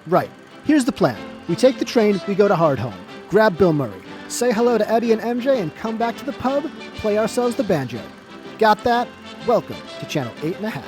Right. Here's the plan. We take the train, we go to Hardhome, grab Bill Murray, say hello to Eddie and MJ, and come back to the pub, play ourselves the banjo. Got that? Welcome to Channel 8.5.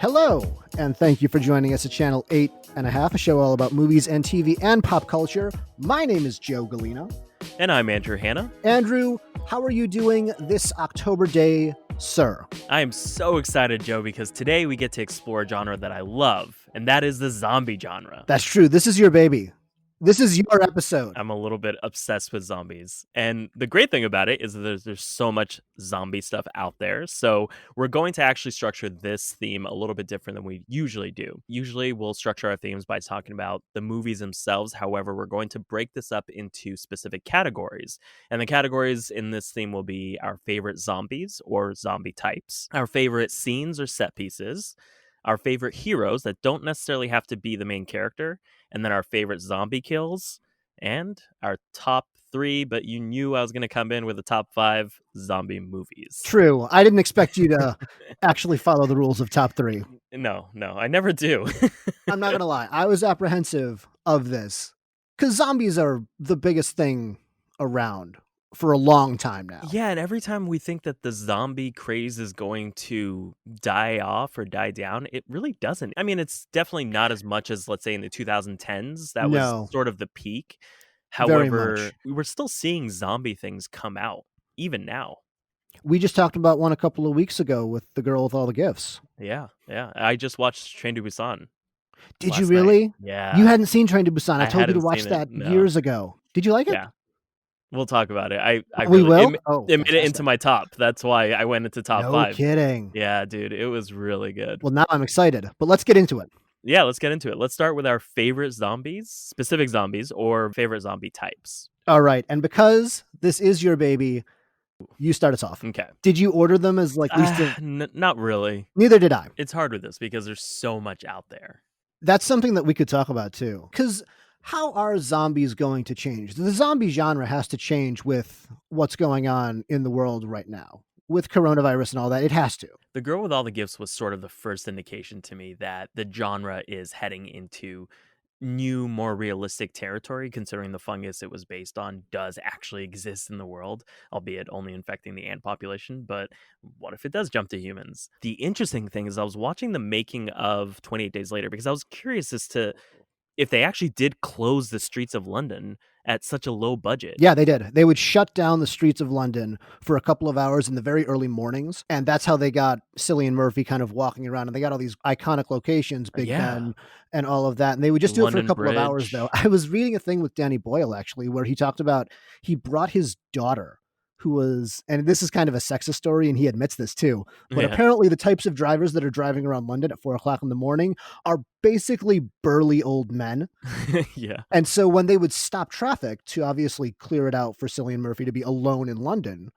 Hello, and thank you for joining us at Channel 8.5, a show all about movies and TV and pop culture. My name is Joe Galino. And I'm Andrew Hanna. Andrew, how are you doing this October day, sir? I am so excited, Joe, because today we get to explore a genre that I love, and that is the zombie genre. That's true. This is your baby. This is your episode. I'm a little bit obsessed with zombies. And the great thing about it is that there's so much zombie stuff out there. So we're going to actually structure this theme a little bit different than we usually do. Usually we'll structure our themes by talking about the movies themselves. However, we're going to break this up into specific categories. And the categories in this theme will be our favorite zombies or zombie types, our favorite scenes or set pieces, our favorite heroes that don't necessarily have to be the main character, and then our favorite zombie kills, and our top 3, but you knew I was going to come in with the top 5 zombie movies. True. I didn't expect you to actually follow the rules of top 3. No, I never do. I'm not going to lie. I was apprehensive of this because zombies are the biggest thing around for a long time now. Yeah, and every time we think that the zombie craze is going to die off or die down, it really doesn't. I mean, it's definitely not as much as, let's say, in the 2010s. That was sort of the peak. However, we were still seeing zombie things come out, even now. We just talked about one a couple of weeks ago with the girl with all the gifts. Yeah. I just watched Train to Busan. Did you really? Night. Yeah. You hadn't seen Train to Busan. I told you to watch that years ago. Did you like it? Yeah. We'll talk about it. We will? It made it into my top. That's why I went into top 5. No kidding. Yeah, dude. It was really good. Well, now I'm excited. But let's get into it. Yeah, let's get into it. Let's start with our favorite zombies, specific zombies, or favorite zombie types. All right. And because this is your baby, you start us off. Okay. Did you order them as like least not really. Neither did I. It's hard with this because there's so much out there. That's something that we could talk about too. Because how are zombies going to change? The zombie genre has to change with what's going on in the world right now. With coronavirus and all that, it has to. The Girl with All the Gifts was sort of the first indication to me that the genre is heading into new, more realistic territory, considering the fungus it was based on does actually exist in the world, albeit only infecting the ant population. But what if it does jump to humans? The interesting thing is I was watching the making of 28 Days Later because I was curious as to if they actually did close the streets of London at such a low budget. Yeah, they did. They would shut down the streets of London for a couple of hours in the very early mornings. And that's how they got Cillian Murphy kind of walking around. And they got all these iconic locations, Big Ben and all of that. And they would just do London it for a couple Bridge. of hours, though. I was reading a thing with Danny Boyle, actually, where he talked about he brought his daughter, who was, and this is kind of a sexist story, and he admits this too, but apparently the types of drivers that are driving around London at 4:00 in the morning are basically burly old men. Yeah. And so when they would stop traffic to obviously clear it out for Cillian Murphy to be alone in London,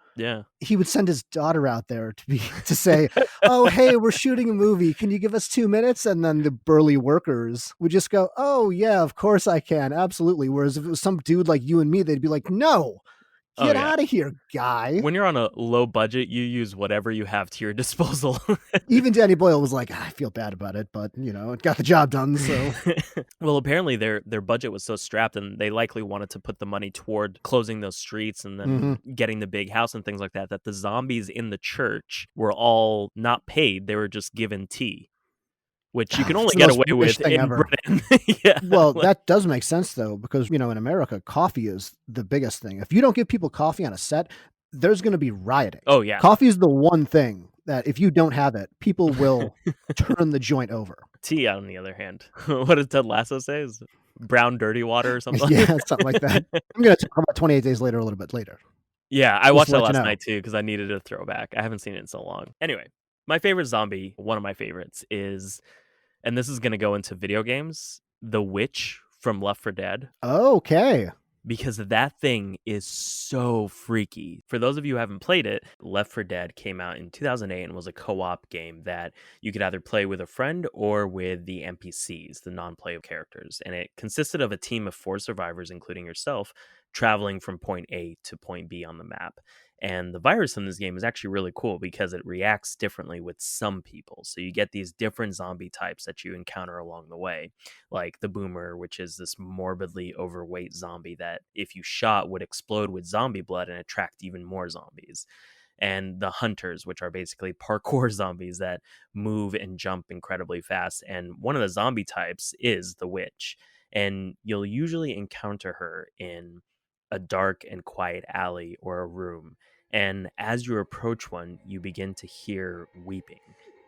he would send his daughter out there to say, oh, hey, we're shooting a movie. Can you give us 2 minutes? And then the burly workers would just go, oh, yeah, of course I can. Absolutely. Whereas if it was some dude like you and me, they'd be like, no. Get out of here, guy. When you're on a low budget, you use whatever you have to your disposal. Even Danny Boyle was like, I feel bad about it, but, it got the job done, so. Well, apparently their budget was so strapped, and they likely wanted to put the money toward closing those streets and then getting the big house and things like that, that the zombies in the church were all not paid. They were just given tea, which you can only get away with in Britain. Well, that does make sense, though, because, in America, coffee is the biggest thing. If you don't give people coffee on a set, there's going to be rioting. Oh, yeah. Coffee is the one thing that if you don't have it, people will turn the joint over. Tea, on the other hand. What does Ted Lasso say? Is brown dirty water or something? Yeah, something like that. I'm going to talk about 28 Days Later a little bit later. Yeah, I watched that last night, too, because I needed a throwback. I haven't seen it in so long. Anyway. My favorite zombie, one of my favorites, is, and this is going to go into video games, The Witch from Left 4 Dead. Okay. Because that thing is so freaky. For those of you who haven't played it, Left 4 Dead came out in 2008 and was a co-op game that you could either play with a friend or with the NPCs, the non-playable characters. And it consisted of a team of 4 survivors, including yourself, traveling from point A to point B on the map. And the virus in this game is actually really cool because it reacts differently with some people. So you get these different zombie types that you encounter along the way, like the Boomer, which is this morbidly overweight zombie that, if you shot, would explode with zombie blood and attract even more zombies. And the Hunters, which are basically parkour zombies that move and jump incredibly fast. And one of the zombie types is the Witch. And you'll usually encounter her in a dark and quiet alley or a room. And as you approach one, you begin to hear weeping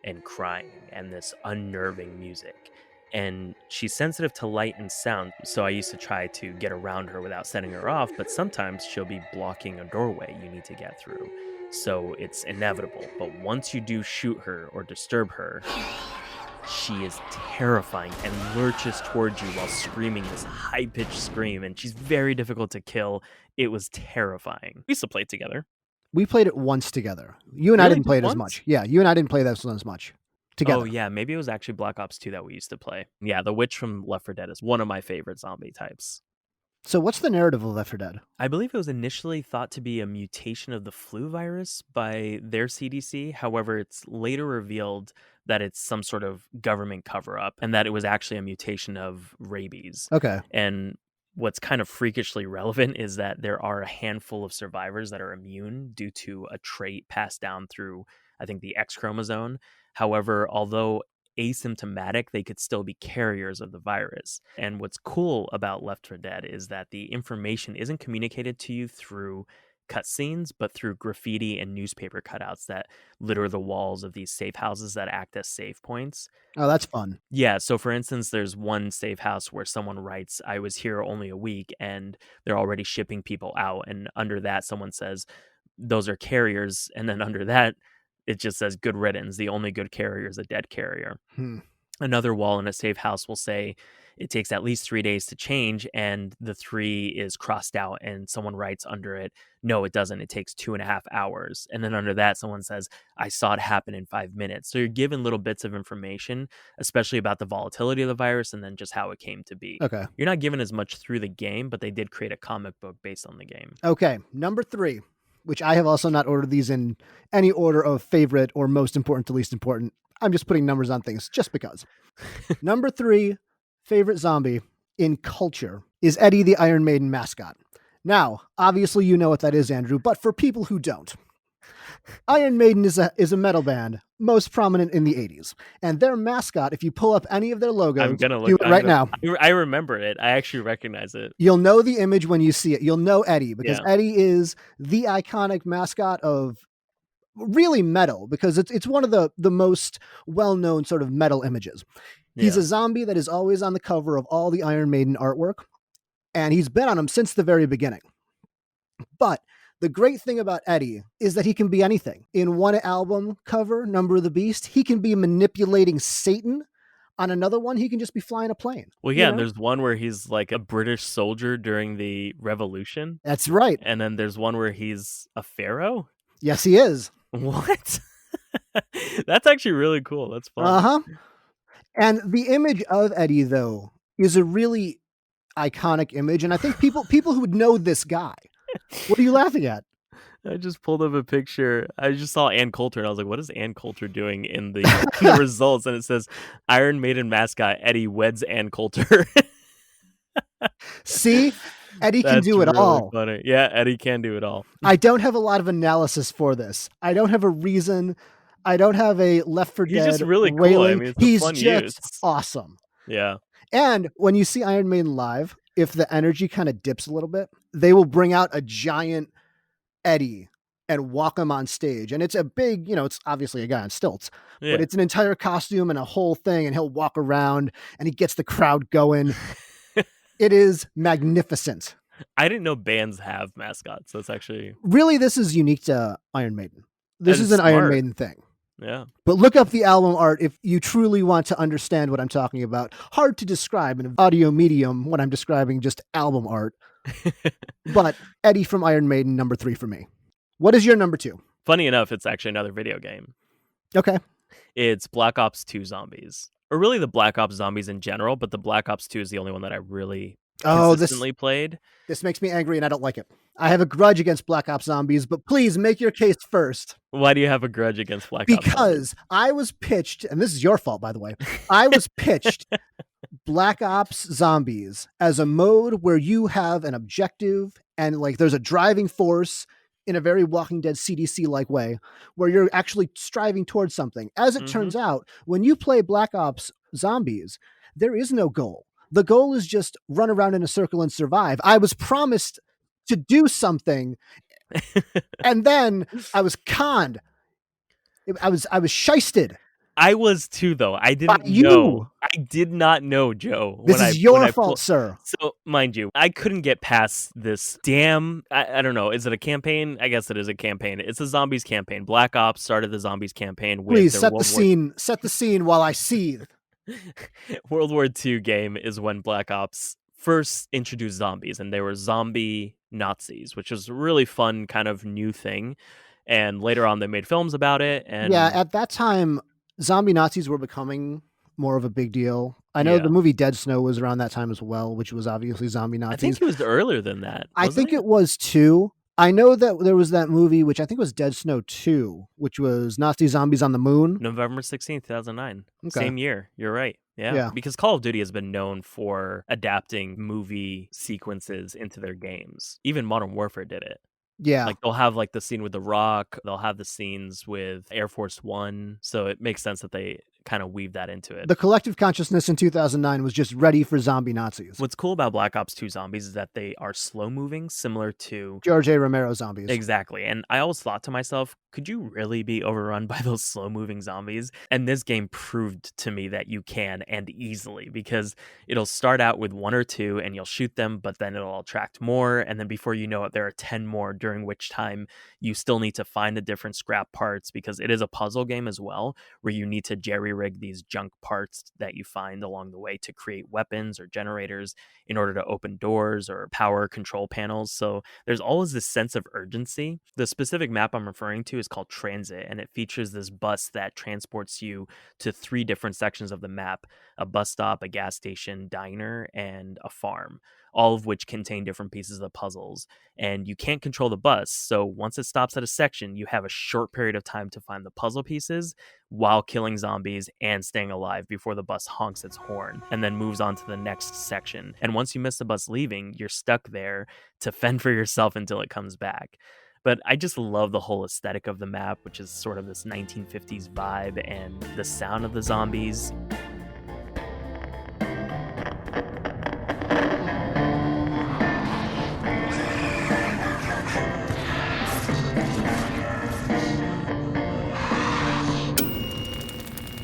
and crying and this unnerving music. And she's sensitive to light and sound, so I used to try to get around her without setting her off, but sometimes she'll be blocking a doorway you need to get through. So it's inevitable. But once you do shoot her or disturb her, she is terrifying and lurches towards you while screaming this high-pitched scream, and she's very difficult to kill. It was terrifying. We used to play together. We played it once together. You and I didn't play it as much. Yeah, you and I didn't play this one as much together. Oh, yeah, maybe it was actually Black Ops 2 that we used to play. Yeah, the Witch from Left 4 Dead is one of my favorite zombie types. So what's the narrative of Left 4 Dead? I believe it was initially thought to be a mutation of the flu virus by their CDC. However, it's later revealed that it's some sort of government cover-up and that it was actually a mutation of rabies. Okay. And what's kind of freakishly relevant is that there are a handful of survivors that are immune due to a trait passed down through, I think, the X chromosome. However, although asymptomatic, they could still be carriers of the virus. And what's cool about Left 4 Dead is that the information isn't communicated to you through cutscenes, but through graffiti and newspaper cutouts that litter the walls of these safe houses that act as save points. Oh, that's fun. Yeah, so for instance, there's one safe house where someone writes, "I was here only a week," and they're already shipping people out. And under that, someone says, "Those are carriers." And then under that, it just says, "Good riddance. The only good carrier is a dead carrier." Another wall in a safe house will say, "It takes at least 3 days to change," and the 3 is crossed out, and someone writes under it, "No, it doesn't. It takes 2.5 hours." And then under that, someone says, "I saw it happen in 5 minutes." So you're given little bits of information, especially about the volatility of the virus and then just how it came to be. Okay. You're not given as much through the game, but they did create a comic book based on the game. Okay, number 3, which I have also not ordered these in any order of favorite or most important to least important. I'm just putting numbers on things just because. Number 3 favorite zombie in culture is Eddie the Iron Maiden mascot. Now, obviously you know what that is, Andrew, but for people who don't, Iron Maiden is a metal band most prominent in the 80s, and their mascot, if you pull up any of their logos, I'm gonna look do it right now. I remember it. I actually recognize it. You'll know the image when you see it. You'll know Eddie because Eddie is the iconic mascot of really metal, because it's one of the most well-known sort of metal images. He's a zombie that is always on the cover of all the Iron Maiden artwork, and he's been on them since the very beginning. But the great thing about Eddie is that he can be anything. In one album cover, Number of the Beast, he can be manipulating Satan. On another one, he can just be flying a plane. Well, yeah, and there's one where he's like a British soldier during the Revolution. That's right. And then there's one where he's a pharaoh. Yes, he is. What? That's actually really cool. That's fun. Uh-huh. And the image of Eddie, though, is a really iconic image. And I think people who would know this guy. What are you laughing at? I just pulled up a picture. I just saw Ann Coulter, and I was like, what is Ann Coulter doing in the results? And it says, Iron Maiden mascot Eddie weds Ann Coulter. See? Eddie can do it really all. Funny. Yeah, Eddie can do it all. I don't have a lot of analysis for this. I don't have a reason. I don't have a Left 4 Dead. He's just really wailing. cool. I mean, it's he's fun just use. Awesome. Yeah. And when you see Iron Maiden live, if the energy kind of dips a little bit, they will bring out a giant Eddie and walk him on stage. And it's a big, it's obviously a guy on stilts, but it's an entire costume and a whole thing. And he'll walk around and he gets the crowd going. It is magnificent. I didn't know bands have mascots. That's actually really, this is unique to Iron Maiden. This is an smart Iron Maiden thing. Yeah. But look up the album art if you truly want to understand what I'm talking about. Hard to describe in an audio medium when I'm describing just album art. But Eddie from Iron Maiden, number 3 for me. What is your number 2? Funny enough, it's actually another video game. Okay. It's Black Ops 2 Zombies. Or really the Black Ops Zombies in general, but the Black Ops 2 is the only one that I really Oh, consistently played. This makes me angry and I don't like it. I have a grudge against Black Ops Zombies, but please make your case first. Why do you have a grudge against Black Ops Zombies? Because I was pitched, and this is your fault, by the way, I was pitched Black Ops Zombies as a mode where you have an objective and like there's a driving force in a very Walking Dead CDC like way where you're actually striving towards something. As it turns out, when you play Black Ops Zombies, there is no goal. The goal is just run around in a circle and survive. I was promised to do something and then I was conned. I was shysted. I was too, though. I didn't know. I did not know, Joe. This is your fault, sir. So, mind you, I couldn't get past this damn. I don't know. Is it a campaign? I guess it is a campaign. It's a zombies campaign. Black Ops started the zombies campaign. With Please set the scene. Set the scene while I seethe. World War II game is when Black Ops first introduced zombies, and they were zombie Nazis, which was a really fun kind of new thing. And later on, they made films about it. And yeah, at that time, zombie Nazis were becoming more of a big deal. I know the movie Dead Snow was around that time as well, which was obviously zombie Nazis. I think it was earlier than that. I think it was too. I know that there was that movie, which I think was Dead Snow 2, which was Nazi zombies on the moon. November 16th, 2009. Okay. Same year. You're right. Yeah. Because Call of Duty has been known for adapting movie sequences into their games. Even Modern Warfare did it. Yeah. Like they'll have like the scene with The Rock. They'll have the scenes with Air Force One. So it makes sense that they kind of weave that into it. The collective consciousness in 2009 was just ready for zombie Nazis. What's cool about Black Ops 2 Zombies is that they are slow moving, similar to George A. Romero zombies. Exactly. And I always thought to myself, could you really be overrun by those slow moving zombies? And this game proved to me that you can, and easily, because it'll start out with one or two and you'll shoot them, but then it'll attract more. And then before you know it, there are 10 more, during which time you still need to find the different scrap parts, because it is a puzzle game as well, where you need to jerry rig these junk parts that you find along the way to create weapons or generators in order to open doors or power control panels. So there's always this sense of urgency. The specific map I'm referring to is called Transit, and it features this bus that transports you to 3 different sections of the map: a bus stop, a gas station, diner, and a farm, all of which contain different pieces of puzzles. And you can't control the bus, so once it stops at a section, you have a short period of time to find the puzzle pieces while killing zombies and staying alive before the bus honks its horn and then moves on to the next section. And once you miss the bus leaving, you're stuck there to fend for yourself until it comes back. But I just love the whole aesthetic of the map, which is sort of this 1950s vibe, and the sound of the zombies.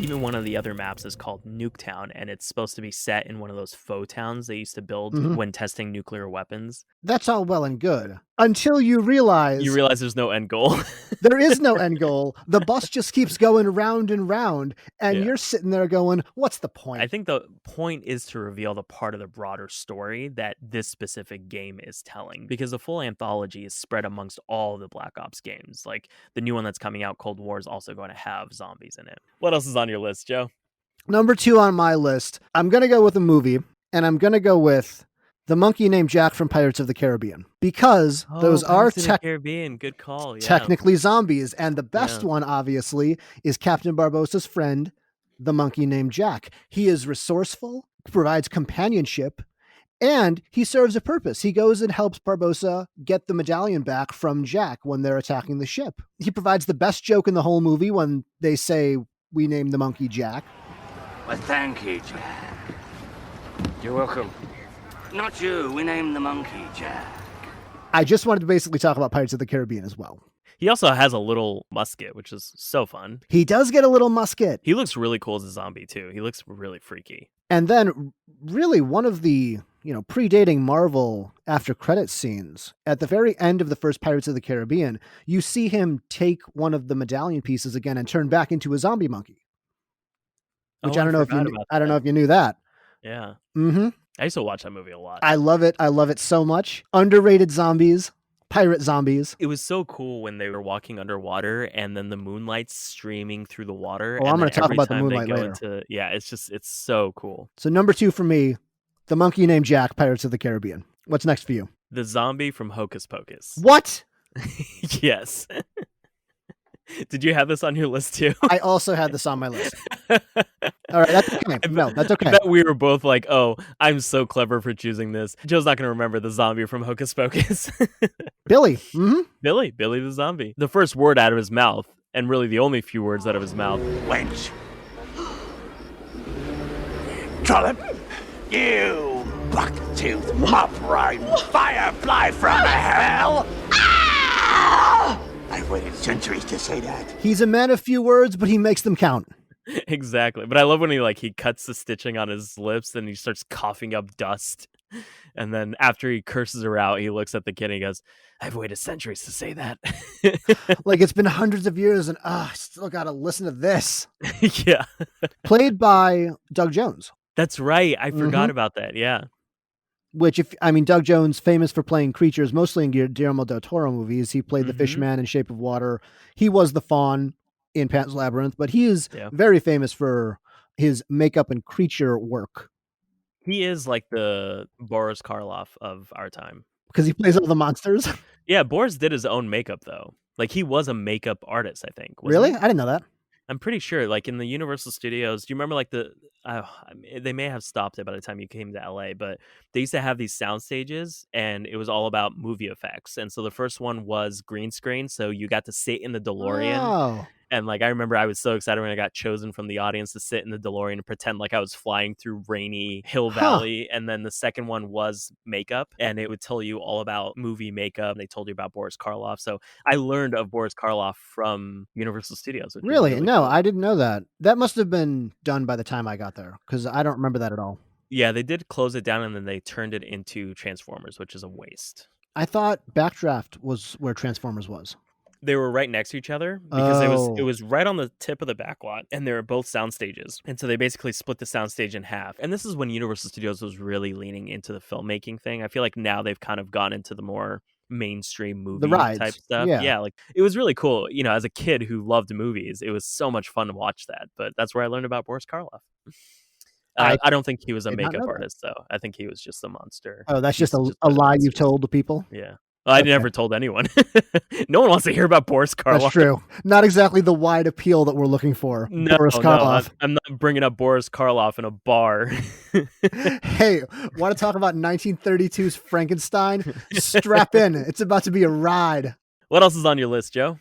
Even one of the other maps is called Nuketown, and it's supposed to be set in one of those faux towns they used to build when testing nuclear weapons. That's all well and good, until you realize there's no end goal. There is no end goal. The bus just keeps going round and round, and you're sitting there going, what's the point? I think the point is to reveal the part of the broader story that this specific game is telling, because the full anthology is spread amongst all the Black Ops games. Like the new one that's coming out, Cold War, is also going to have zombies in it. What else is on your list, Joe? Number 2 on my list, I'm going to go with a movie, and I'm going to go with The Monkey Named Jack from Pirates of the Caribbean, because those are Caribbean. Good call. Yeah. Technically zombies. And the best one, obviously, is Captain Barbossa's friend, the monkey named Jack. He is resourceful, provides companionship, and he serves a purpose. He goes and helps Barbossa get the medallion back from Jack when they're attacking the ship. He provides the best joke in the whole movie when they say, "We named the monkey Jack." Well, thank you, Jack. You're welcome. Not you. We named the monkey Jack. I just wanted to basically talk about Pirates of the Caribbean as well. He also has a little musket, which is so fun. He does get a little musket. He looks really cool as a zombie, too. He looks really freaky. And then, really, one of the, predating Marvel after credits scenes, at the very end of the first Pirates of the Caribbean, you see him take one of the medallion pieces again and turn back into a zombie monkey. Which I don't know if you knew that. Yeah. Mm-hmm. I used to watch that movie a lot. I love it. I love it so much. Underrated zombies. Pirate zombies. It was so cool when they were walking underwater and then the moonlight's streaming through the water. Oh, I'm going to talk about the moonlight later. It's so cool. So number 2 for me, The Monkey Named Jack, Pirates of the Caribbean. What's next for you? The zombie from Hocus Pocus. What? Yes. Did you have this on your list too? I also had this on my list. All right, that's okay. No, that's okay. I bet we were both like, oh, I'm so clever for choosing this. Joe's not going to remember the zombie from Hocus Pocus. Billy. Mm-hmm. Billy the zombie. The first word out of his mouth, and really the only few words out of his mouth. Wench. Trollop, you buck-toothed, mop-riding firefly from hell! Ah! I've waited centuries to say that. He's a man of few words, but he makes them count. Exactly. But I love when he cuts the stitching on his lips and he starts coughing up dust. And then after he curses her out, he looks at the kid and he goes, I've waited centuries to say that. Like it's been hundreds of years and I still got to listen to this. Yeah. Played by Doug Jones. That's right. I forgot about that. Yeah. Which, Doug Jones, famous for playing creatures, mostly in Guillermo del Toro movies. He played the Fishman in Shape of Water. He was the faun in Pan's Labyrinth, but he is very famous for his makeup and creature work. He is like the Boris Karloff of our time. Because he plays all the monsters? Yeah, Boris did his own makeup, though. Like, he was a makeup artist, I think. Really? I didn't know that. I'm pretty sure, like in the Universal Studios, do you remember like they may have stopped it by the time you came to LA, but they used to have these sound stages and it was all about movie effects. And so the first one was green screen. So you got to sit in the DeLorean. Oh. And like, I remember I was so excited when I got chosen from the audience to sit in the DeLorean and pretend like I was flying through rainy Hill Valley. And then the second one was makeup, and it would tell you all about movie makeup. They told you about Boris Karloff. So I learned of Boris Karloff from Universal Studios. Really? No, cool. I didn't know that. That must have been done by the time I got there, because I don't remember that at all. Yeah, they did close it down, and then they turned it into Transformers, which is a waste. I thought Backdraft was where Transformers was. They were right next to each other because it was right on the tip of the backlot, and they were both sound stages. And so they basically split the soundstage in half. And this is when Universal Studios was really leaning into the filmmaking thing. I feel like now they've kind of gone into the more mainstream movie type stuff. Yeah, like it was really cool. You know, as a kid who loved movies, it was so much fun to watch that. But that's where I learned about Boris Karloff. I don't think he was a makeup artist, though. I think he was just a monster. Oh, that's just a lie you've told the people? Yeah. I never told anyone. No one wants to hear about Boris Karloff. That's true. Not exactly the wide appeal that we're looking for. Boris Karloff. No, I'm not bringing up Boris Karloff in a bar. Hey, want to talk about 1932's Frankenstein? Strap in. It's about to be a ride. What else is on your list, Joe?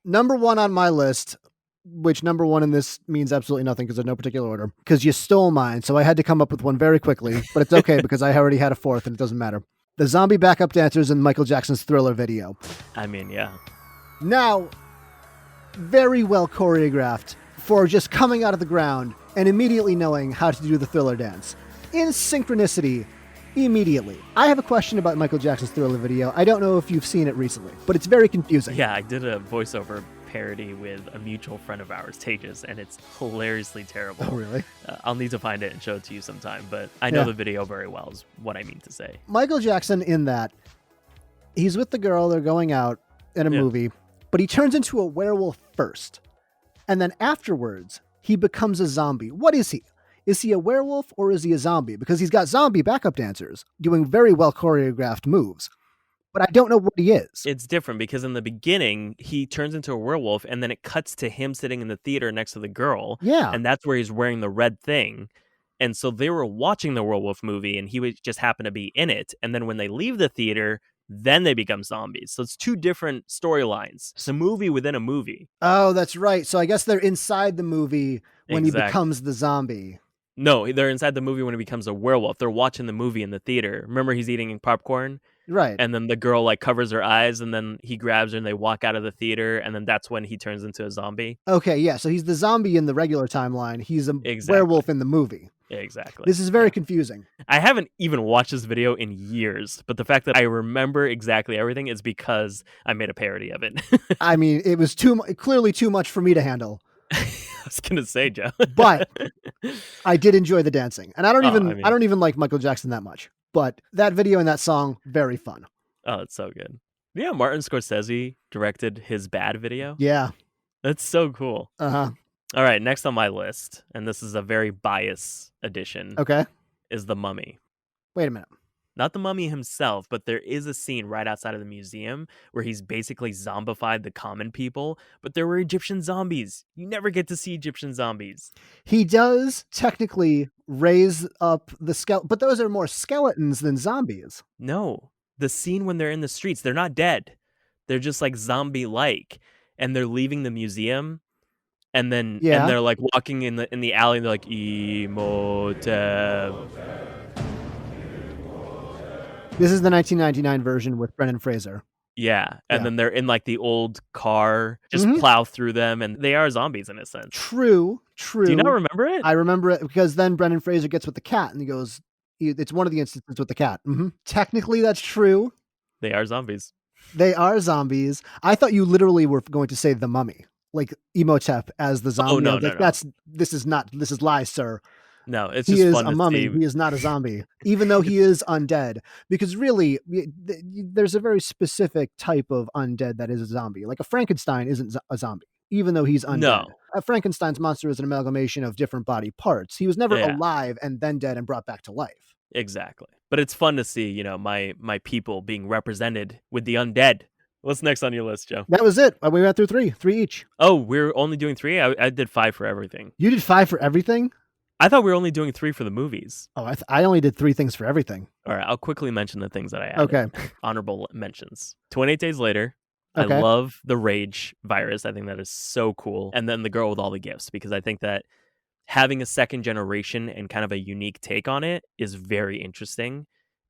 Number one on my list, which number one in this means absolutely nothing because there's no particular order, because you stole mine, so I had to come up with one very quickly, but it's okay because I already had a fourth and it doesn't matter. The zombie backup dancers in Michael Jackson's Thriller video. I mean, yeah. Now, very well choreographed for just coming out of the ground and immediately knowing how to do the Thriller dance. In synchronicity, immediately. I have a question about Michael Jackson's Thriller video. I don't know if you've seen it recently, but it's very confusing. Yeah, I did a voiceover parody with a mutual friend of ours, Tejas, and it's hilariously terrible. Oh, really? I'll need to find it and show it to you sometime, but I know the video very well is what I mean to say. Michael Jackson in that, he's with the girl, they're going out in a movie, but he turns into a werewolf first. And then afterwards, he becomes a zombie. What is he? Is he a werewolf or is he a zombie? Because he's got zombie backup dancers doing very well choreographed moves. But I don't know what he is. It's different because in the beginning, he turns into a werewolf and then it cuts to him sitting in the theater next to the girl. Yeah. And that's where he's wearing the red thing. And so they were watching the werewolf movie and he would just happen to be in it. And then when they leave the theater, then they become zombies. So it's two different storylines. It's a movie within a movie. Oh, that's right. So I guess they're inside the movie when he becomes the zombie. No, they're inside the movie when he becomes a werewolf. They're watching the movie in the theater. Remember, he's eating popcorn? Right. And then the girl like covers her eyes and then he grabs her and they walk out of the theater. And then that's when he turns into a zombie. Okay, yeah. So he's the zombie in the regular timeline. He's a werewolf in the movie. Exactly. This is very confusing. I haven't even watched this video in years, but the fact that I remember exactly everything is because I made a parody of it. I mean, it was clearly too much for me to handle. I was gonna say, Joe, but I did enjoy the dancing, and I don't even like Michael Jackson that much. But that video and that song, very fun. Oh, it's so good. Yeah, Martin Scorsese directed his Bad video. Yeah, that's so cool. Uh-huh. All right, next on my list, and this is a very biased edition. Okay, is The Mummy. Wait a minute. Not the mummy himself, but there is a scene right outside of the museum where he's basically zombified the common people, but there were Egyptian zombies. You never get to see Egyptian zombies. He does technically raise up the skeleton, but those are more skeletons than zombies. No, the scene when they're in the streets, they're not dead. They're just like zombie-like, and they're leaving the museum, and then and they're like walking in the alley, and they're like Imhotep. This is the 1999 version with Brendan Fraser. Yeah, and then they're in like the old car, just plow through them, and they are zombies in a sense. True. Do you not remember it? I remember it because then Brendan Fraser gets with the cat and he goes, it's one of the instances with the cat. Technically, that's true. They are zombies. They are zombies. I thought you literally were going to say the mummy, like Imhotep as the zombie. Oh, no. This is lies, sir. No, it's just fun to see. He is a mummy. He is not a zombie, even though he is undead. Because really, there's a very specific type of undead that is a zombie. Like a Frankenstein isn't a zombie, even though he's undead. No. A Frankenstein's monster is an amalgamation of different body parts. He was never alive and then dead and brought back to life. Exactly. But it's fun to see, my people being represented with the undead. What's next on your list, Joe? That was it. We went through three each. Oh, we're only doing 3? I did 5 for everything. You did 5 for everything? I thought we were only doing 3 for the movies. Oh, I only did 3 things for everything. All right, I'll quickly mention the things that I added. Okay. Honorable mentions. 28 Days Later. Okay. I love the Rage virus. I think that is so cool. And then The Girl with All the Gifts, because I think that having a second generation and kind of a unique take on it is very interesting.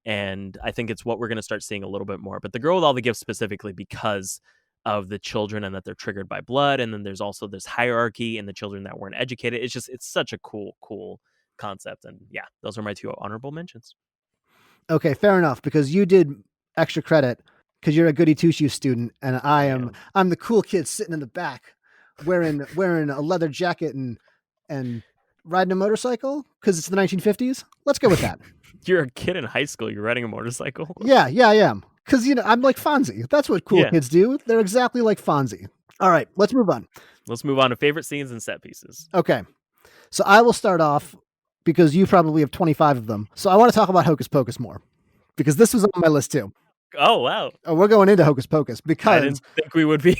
And I think it's what we're going to start seeing a little bit more. But The Girl with All the Gifts specifically because of the children and that they're triggered by blood. And then there's also this hierarchy in the children that weren't educated. It's such a cool concept. And yeah, those are my 2 honorable mentions. Okay, fair enough, because you did extra credit because you're a goody two-shoes student and I'm the cool kid sitting in the back wearing a leather jacket and riding a motorcycle because it's the 1950s. Let's go with that. You're a kid in high school. You're riding a motorcycle? Yeah, I am. Because, I'm like Fonzie. That's what cool kids do. They're exactly like Fonzie. All right, let's move on. Let's move on to favorite scenes and set pieces. Okay. So I will start off because you probably have 25 of them. So I want to talk about Hocus Pocus more because this was on my list too. Oh, wow. Oh, we're going into Hocus Pocus because... I didn't think we would be.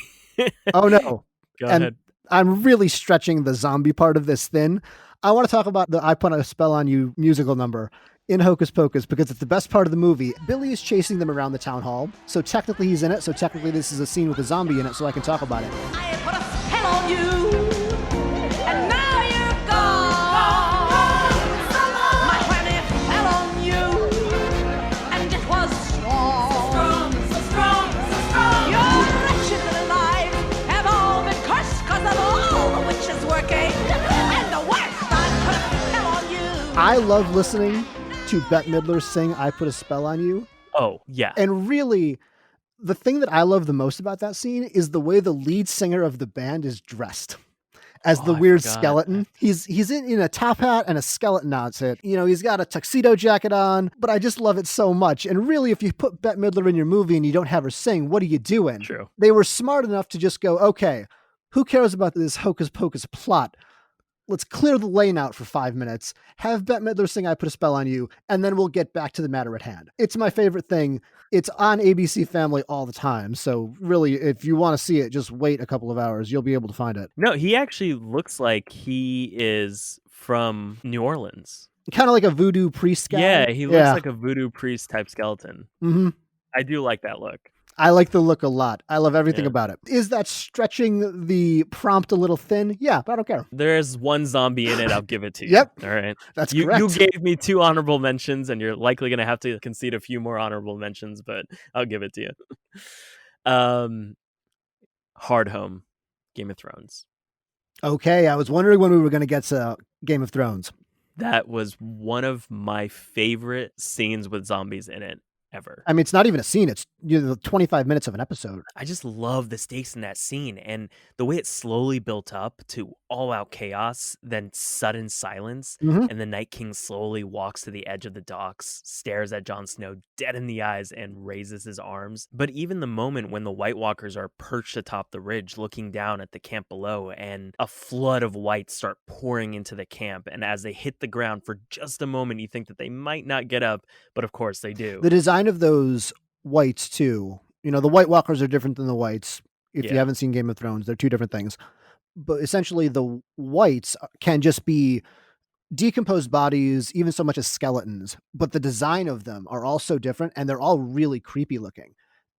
Oh, no. Go ahead. I'm really stretching the zombie part of this thin. I want to talk about the I Put a Spell on You musical number in Hocus Pocus because it's the best part of the movie. Billy is chasing them around the town hall. So technically he's in it. So technically this is a scene with a zombie in it. So I can talk about it. I put a spell on you. And now you're gone. My planet fell on you. And it was strong. So strong. Your wretched little lives have all been cursed because of all the witches working. And the worst, I put a spell on you. I love listening to Bette Midler sing I Put a Spell on You. Oh, yeah. And really, the thing that I love the most about that scene is the way the lead singer of the band is dressed as the weird skeleton. He's in a top hat and a skeleton outfit. He's got a tuxedo jacket on, but I just love it so much. And really, if you put Bette Midler in your movie and you don't have her sing, what are you doing? True. They were smart enough to just go, okay, who cares about this Hocus Pocus plot? Let's clear the lane out for 5 minutes, have Bette Midler sing I Put a Spell on You, and then we'll get back to the matter at hand. It's my favorite thing. It's on ABC Family all the time. So really, if you want to see it, just wait a couple of hours. You'll be able to find it. No, he actually looks like he is from New Orleans. Kind of like a voodoo priest guy. Yeah, he looks like a voodoo priest type skeleton. Mm-hmm. I do like that look. I like the look a lot. I love everything about it. Is that stretching the prompt a little thin? Yeah, but I don't care. There's one zombie in it. I'll give it to you. Yep. All right. That's correct. You gave me 2 honorable mentions, and you're likely going to have to concede a few more honorable mentions, but I'll give it to you. Hard Home, Game of Thrones. Okay, I was wondering when we were going to get to Game of Thrones. That was one of my favorite scenes with zombies in it. ever. I mean, it's not even a scene. It's 25 minutes of an episode. I just love the stakes in that scene and the way it slowly built up to all-out chaos, then sudden silence, and the Night King slowly walks to the edge of the docks, stares at Jon Snow dead in the eyes, and raises his arms. But even the moment when the White Walkers are perched atop the ridge looking down at the camp below, and a flood of whites start pouring into the camp, and as they hit the ground for just a moment, you think that they might not get up, but of course they do. The design of those whites too, the White Walkers are different than the whites. If you haven't seen Game of Thrones, they're two different things. But essentially the whites can just be decomposed bodies, even so much as skeletons, but the design of them are all so different, and they're all really creepy looking.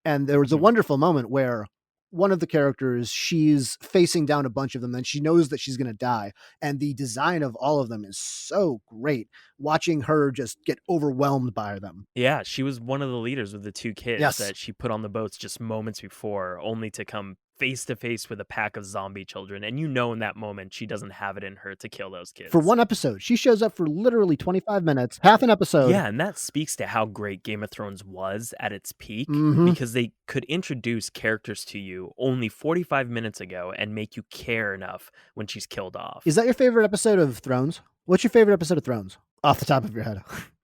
And there was a wonderful moment where one of the characters, she's facing down a bunch of them, and she knows that she's going to die. And the design of all of them is so great, watching her just get overwhelmed by them. Yeah, she was one of the leaders of the two kids that she put on the boats just moments before, only to come face to face with a pack of zombie children. And in that moment, she doesn't have it in her to kill those kids. For one episode. She shows up for literally 25 minutes, half an episode. Yeah, and that speaks to how great Game of Thrones was at its peak, because they could introduce characters to you only 45 minutes ago and make you care enough when she's killed off. Is that your favorite episode of Thrones? What's your favorite episode of Thrones? Off the top of your head.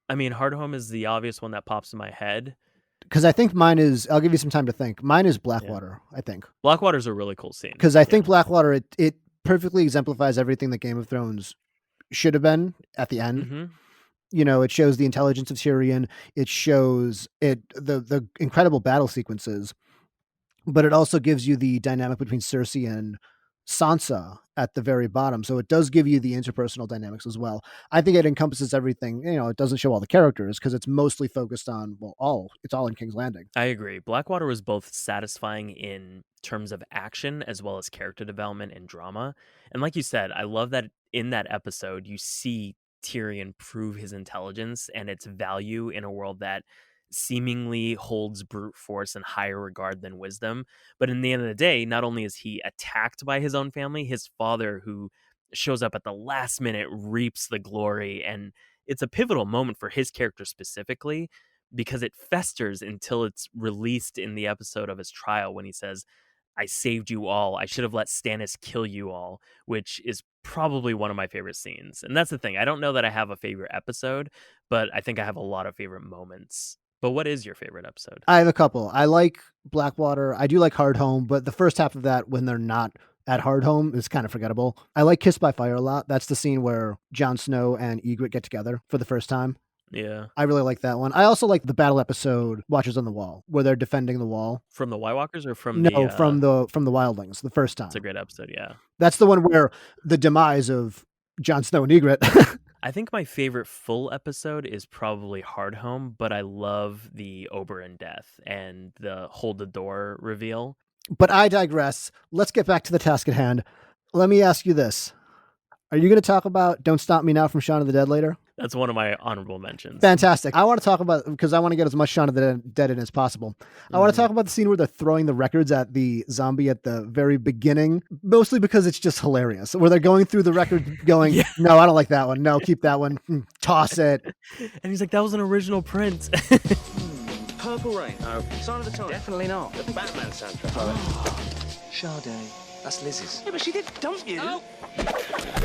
I mean, Hardhome is the obvious one that pops in my head. Because I think mine is, I'll give you some time to think. Mine is Blackwater, I think. Blackwater's a really cool scene. Because I think Blackwater, it perfectly exemplifies everything that Game of Thrones should have been at the end. It shows the intelligence of Tyrion. It shows the incredible battle sequences. But it also gives you the dynamic between Cersei and Sansa at the very bottom. So it does give you the interpersonal dynamics as well. I think it encompasses everything. It doesn't show all the characters because it's mostly focused on, it's all in King's Landing. I agree. Blackwater was both satisfying in terms of action as well as character development and drama. And like you said, I love that in that episode, you see Tyrion prove his intelligence and its value in a world that seemingly holds brute force in higher regard than wisdom. But in the end of the day, not only is he attacked by his own family, his father, who shows up at the last minute, reaps the glory. And it's a pivotal moment for his character specifically, because it festers until it's released in the episode of his trial when he says, "I saved you all. I should have let Stannis kill you all," which is probably one of my favorite scenes. And that's the thing. I don't know that I have a favorite episode, but I think I have a lot of favorite moments. But what is your favorite episode? I have a couple. I like Blackwater. I do like Hardhome, but the first half of that, when they're not at Hardhome, is kind of forgettable. I like Kiss by Fire a lot. That's the scene where Jon Snow and Ygritte get together for the first time. Yeah. I really like that one. I also like the battle episode, Watchers on the Wall, where they're defending the wall. From the White Walkers or from from the Wildlings, the first time. It's a great episode, yeah. That's the one where the demise of Jon Snow and Ygritte. I think my favorite full episode is probably Hardhome, but I love the Oberyn death and the hold the door reveal. But I digress. Let's get back to the task at hand. Let me ask you this. Are you going to talk about Don't Stop Me Now from Shaun of the Dead later? That's one of my honorable mentions. Fantastic. I want to talk about, because I want to get as much Shaun of the Dead in as possible. I want to talk about the scene where they're throwing the records at the zombie at the very beginning, mostly because it's just hilarious. Where they're going through the record going, no, I don't like that one. No, keep that one. Toss it. And he's like, that was an original print. Purple Rain. Sign of the Times. Definitely not. The Batman soundtrack. Sade. That's Liz's. Yeah, but she did, don't you? Oh.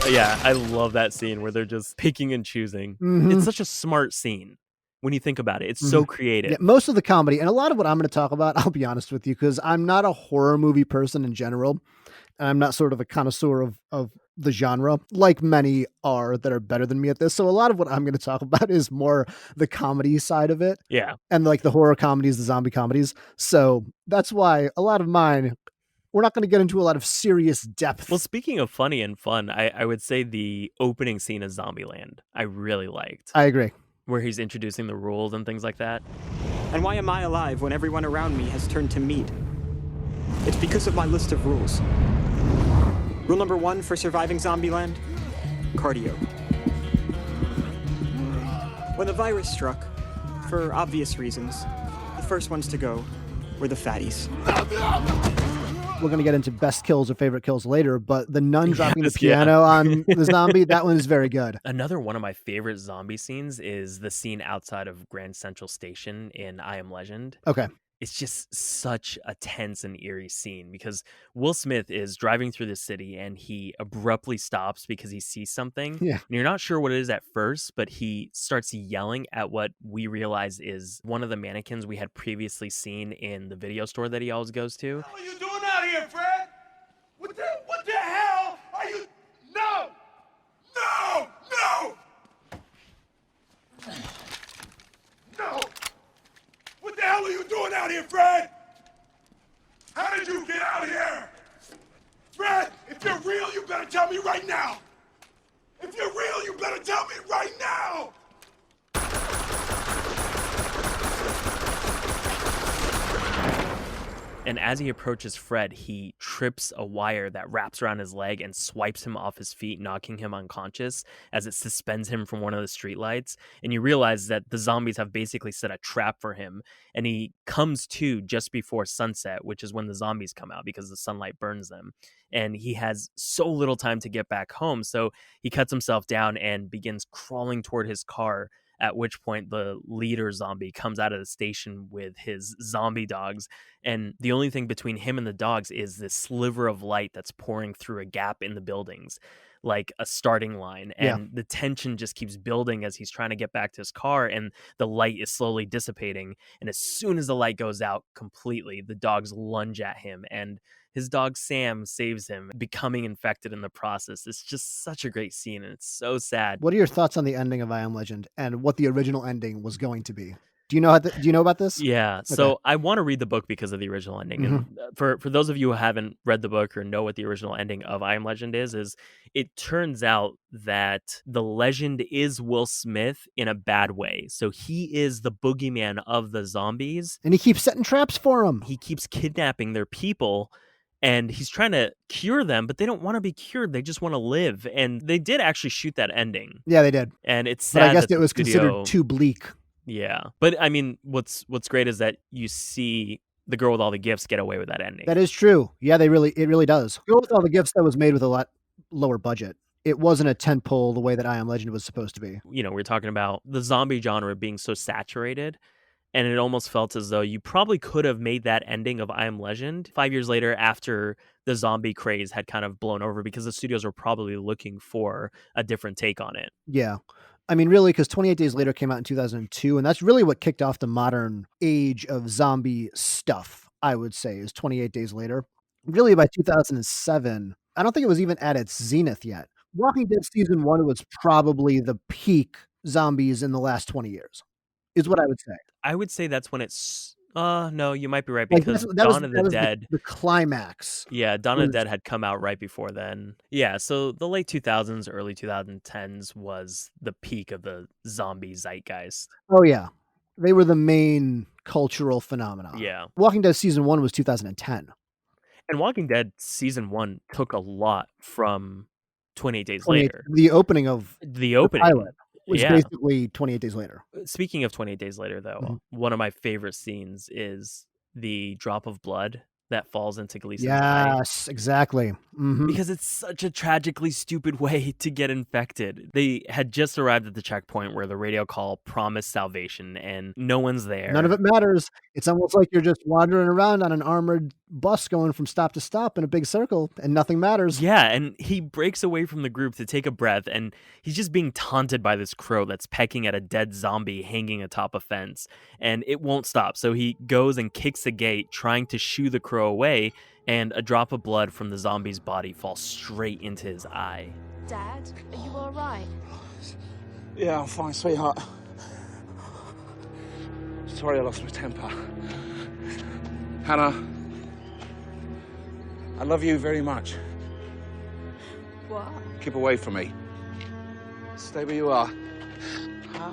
Yeah, I love that scene where they're just picking and choosing. It's such a smart scene when you think about it. It's so creative. Yeah, most of the comedy, and a lot of what I'm going to talk about, I'll be honest with you, because I'm not a horror movie person in general. And I'm not sort of a connoisseur of the genre, like many are that are better than me at this. So a lot of what I'm going to talk about is more the comedy side of it. Yeah. And like the horror comedies, the zombie comedies. So that's why a lot of mine, we're not going to get into a lot of serious depth. Well, speaking of funny and fun, I would say the opening scene of Zombieland, I really liked. I agree. Where he's introducing the rules and things like that. And why am I alive when everyone around me has turned to meat? It's because of my list of rules. Rule number 1 for surviving Zombieland: cardio. When the virus struck, for obvious reasons, the first ones to go were the fatties. we're going to get into best kills or favorite kills later, but the nun dropping the piano on the zombie, that one is very good. Another one of my favorite zombie scenes is the scene outside of Grand Central Station in I Am Legend. Okay. It's just such a tense and eerie scene because Will Smith is driving through the city and he abruptly stops because he sees something. Yeah. And you're not sure what it is at first, but he starts yelling at what we realize is one of the mannequins we had previously seen in the video store that he always goes to. What are you doing out here, Fred? What the hell are you? No! No! No! No! What the hell are you doing out here, Fred? How did you get out here? Fred, if you're real, you better tell me right now. If you're real, you better tell me right now. And as he approaches Fred, he trips a wire that wraps around his leg and swipes him off his feet, knocking him unconscious as it suspends him from one of the streetlights. And you realize that the zombies have basically set a trap for him. And he comes to just before sunset, which is when the zombies come out because the sunlight burns them. And he has so little time to get back home. So he cuts himself down and begins crawling toward his car, at which point the leader zombie comes out of the station with his zombie dogs. And the only thing between him and the dogs is this sliver of light that's pouring through a gap in the buildings, like a starting line. And the tension just keeps building as he's trying to get back to his car, and the light is slowly dissipating. And as soon as the light goes out completely, the dogs lunge at him, and his dog Sam saves him, becoming infected in the process. It's just such a great scene, and it's so sad. What are your thoughts on the ending of I Am Legend and what the original ending was going to be? Do you know about this? Yeah. So I want to read the book because of the original ending. Mm-hmm. And for those of you who haven't read the book or know what the original ending of I Am Legend is it turns out that the legend is Will Smith in a bad way. So he is the boogeyman of the zombies. And he keeps setting traps for them. He keeps kidnapping their people. And he's trying to cure them, but they don't want to be cured. They just want to live. And they did actually shoot that ending. Yeah, they did. And it's sad. But I guess that it was studio... considered too bleak. Yeah. But I mean, what's great is that you see the girl with all the gifts get away with that ending. That is true. Yeah, it really does. Girl with All the Gifts, that was made with a lot lower budget. It wasn't a tentpole the way that I Am Legend was supposed to be. You know, we're talking about the zombie genre being so saturated, and it almost felt as though you probably could have made that ending of I Am Legend 5 years later after the zombie craze had kind of blown over, because the studios were probably looking for a different take on it. Yeah. I mean, really, because 28 Days Later came out in 2002, and that's really what kicked off the modern age of zombie stuff, I would say, is 28 Days Later. Really, by 2007, I don't think it was even at its zenith yet. Walking Dead Season 1 was probably the peak zombies in the last 20 years, is what I would say. I would say that's when it's... no, you might be right, because that Dawn of was the Dead... The climax. Yeah, Dawn of the Dead had come out right before then. Yeah, so the late 2000s, early 2010s was the peak of the zombie zeitgeist. Oh, yeah. They were the main cultural phenomenon. Yeah. Walking Dead Season 1 was 2010. And Walking Dead Season 1 took a lot from 28 Days Later. The opening of the pilot was basically 28 Days Later. Speaking of 28 Days Later, though, one of my favorite scenes is the drop of blood that falls into Gleason's eye. Yes, exactly. Mm-hmm. Because it's such a tragically stupid way to get infected. They had just arrived at the checkpoint where the radio call promised salvation, and no one's there. None of it matters. It's almost like you're just wandering around on an armored bus going from stop to stop in a big circle, and nothing matters. Yeah, and he breaks away from the group to take a breath, and he's just being taunted by this crow that's pecking at a dead zombie hanging atop a fence, and it won't stop. So he goes and kicks the gate, trying to shoo the crow away, and a drop of blood from the zombie's body falls straight into his eye. Dad, are you all right? Yeah, I'm fine, sweetheart. Sorry I lost my temper. Hannah, I love you very much. What? Keep away from me. Stay where you are.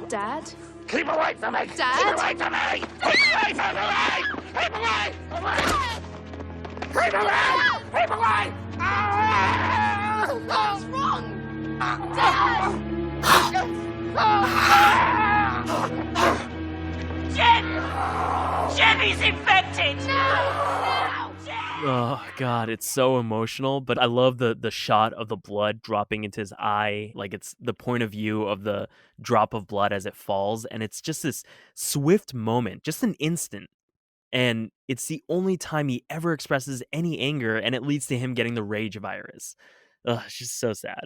Dad? Keep away from me! Dad? Keep away from me! Keep away from me! Keep away! Keep away! Keep away! What's wrong? Dad! Jen! Jen is infected! No! Oh god, it's so emotional, but I love the shot of the blood dropping into his eye, like it's the point of view of the drop of blood as it falls, and it's just this swift moment, just an instant. And it's the only time he ever expresses any anger, and it leads to him getting the rage virus. Ugh, it's just so sad.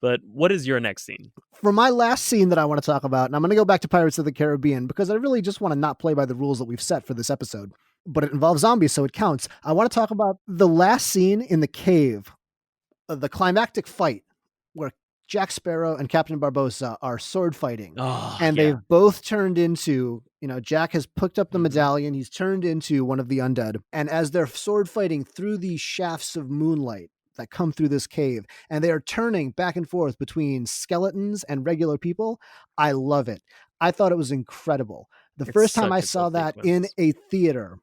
But what is your next scene? For my last scene that I want to talk about, and I'm going to go back to Pirates of the Caribbean because I really just want to not play by the rules that we've set for this episode, but it involves zombies, so it counts. I want to talk about the last scene in the cave, the climactic fight where Jack Sparrow and Captain Barbossa are sword fighting. Oh, And yeah. they've both turned into, Jack has picked up the Mhm. medallion. He's turned into one of the undead. And as they're sword fighting through these shafts of moonlight that come through this cave, and they are turning back and forth between skeletons and regular people, I love it. I thought it was incredible. The It's first time such I a saw cool that in sequence. a theater,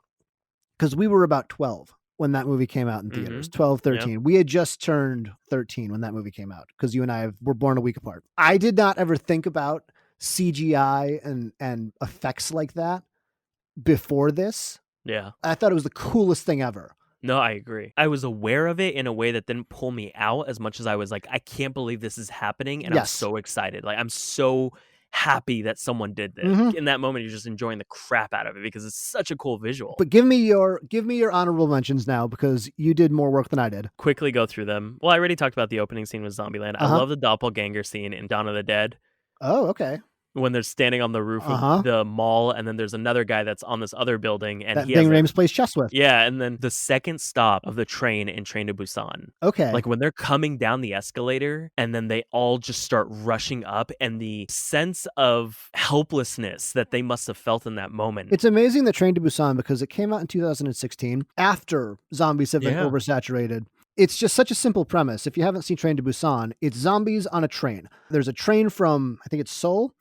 because we were about 12 when that movie came out in theaters, Mhm. 12, Yep. 13. We had just turned 13 when that movie came out because you and I were born a week apart. I did not ever think about CGI and effects like that before this. Yeah. I thought it was the coolest thing ever. No, I agree. I was aware of it in a way that didn't pull me out as much as I was like, I can't believe this is happening, and I'm Yes. so excited. Like, I'm so happy that someone did this. Mhm. In that moment, you're just enjoying the crap out of it because it's such a cool visual. But give me your honorable mentions now because you did more work than I did. Quickly go through them. Well, I already talked about the opening scene with Zombieland. I Uh-huh. love the doppelganger scene in Dawn of the Dead Oh, okay. when they're standing on the roof Uh-huh. of the mall, and then there's another guy that's on this other building, and That he Ving has a Rhames plays chess with. yeah, and then the second stop of the train in Train to Busan. Okay. Like when they're coming down the escalator and then they all just start rushing up, and the sense of helplessness that they must have felt in that moment. It's amazing that Train to Busan, because it came out in 2016 after zombies have been Yeah. oversaturated. It's just such a simple premise. If you haven't seen Train to Busan, it's zombies on a train. There's a train from, I think it's Seoul,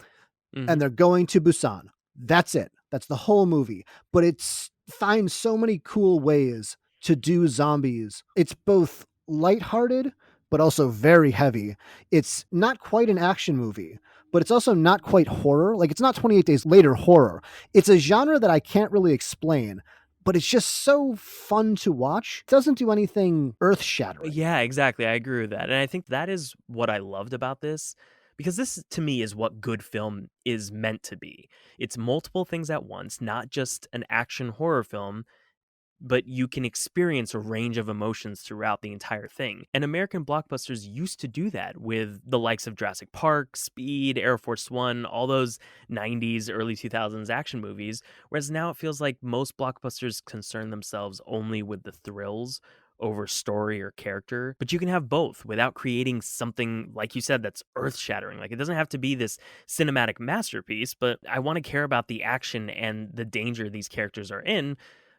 Mhm. and they're going to Busan. That's it. That's the whole movie. But it's finds so many cool ways to do zombies. It's both lighthearted, but also very heavy. It's not quite an action movie, but it's also not quite horror. Like, it's not 28 Days Later horror. It's a genre that I can't really explain, but it's just so fun to watch. It doesn't do anything earth-shattering. Yeah, exactly. I agree with that. And I think that is what I loved about this, because this to me is what good film is meant to be. It's multiple things at once, not just an action horror film, but you can experience a range of emotions throughout the entire thing. And American blockbusters used to do that with the likes of Jurassic Park, Speed, Air Force One, all those 90s, early 2000s action movies, whereas now it feels like most blockbusters concern themselves only with the thrills over story or character. But you can have both without creating something, like you said, that's earth-shattering. Like, it doesn't have to be this cinematic masterpiece, but I want to care about the action and the danger these characters are in,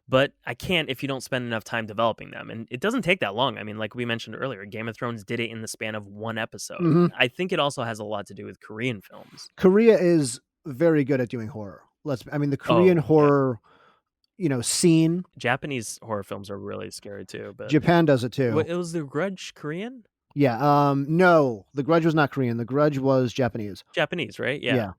but I can't if you don't spend enough time developing them. And it doesn't take that long. I mean, like we mentioned earlier, Game of Thrones did it in the span of one episode. Mhm. I think it also has a lot to do with Korean films. Korea is very good at doing horror. The Korean yeah. horror, scene, Japanese horror films are really scary too. But Japan does it too. it was The Grudge Korean? Yeah. No, The Grudge was not Korean. The Grudge was Japanese. Japanese, right? Yeah. Yeah.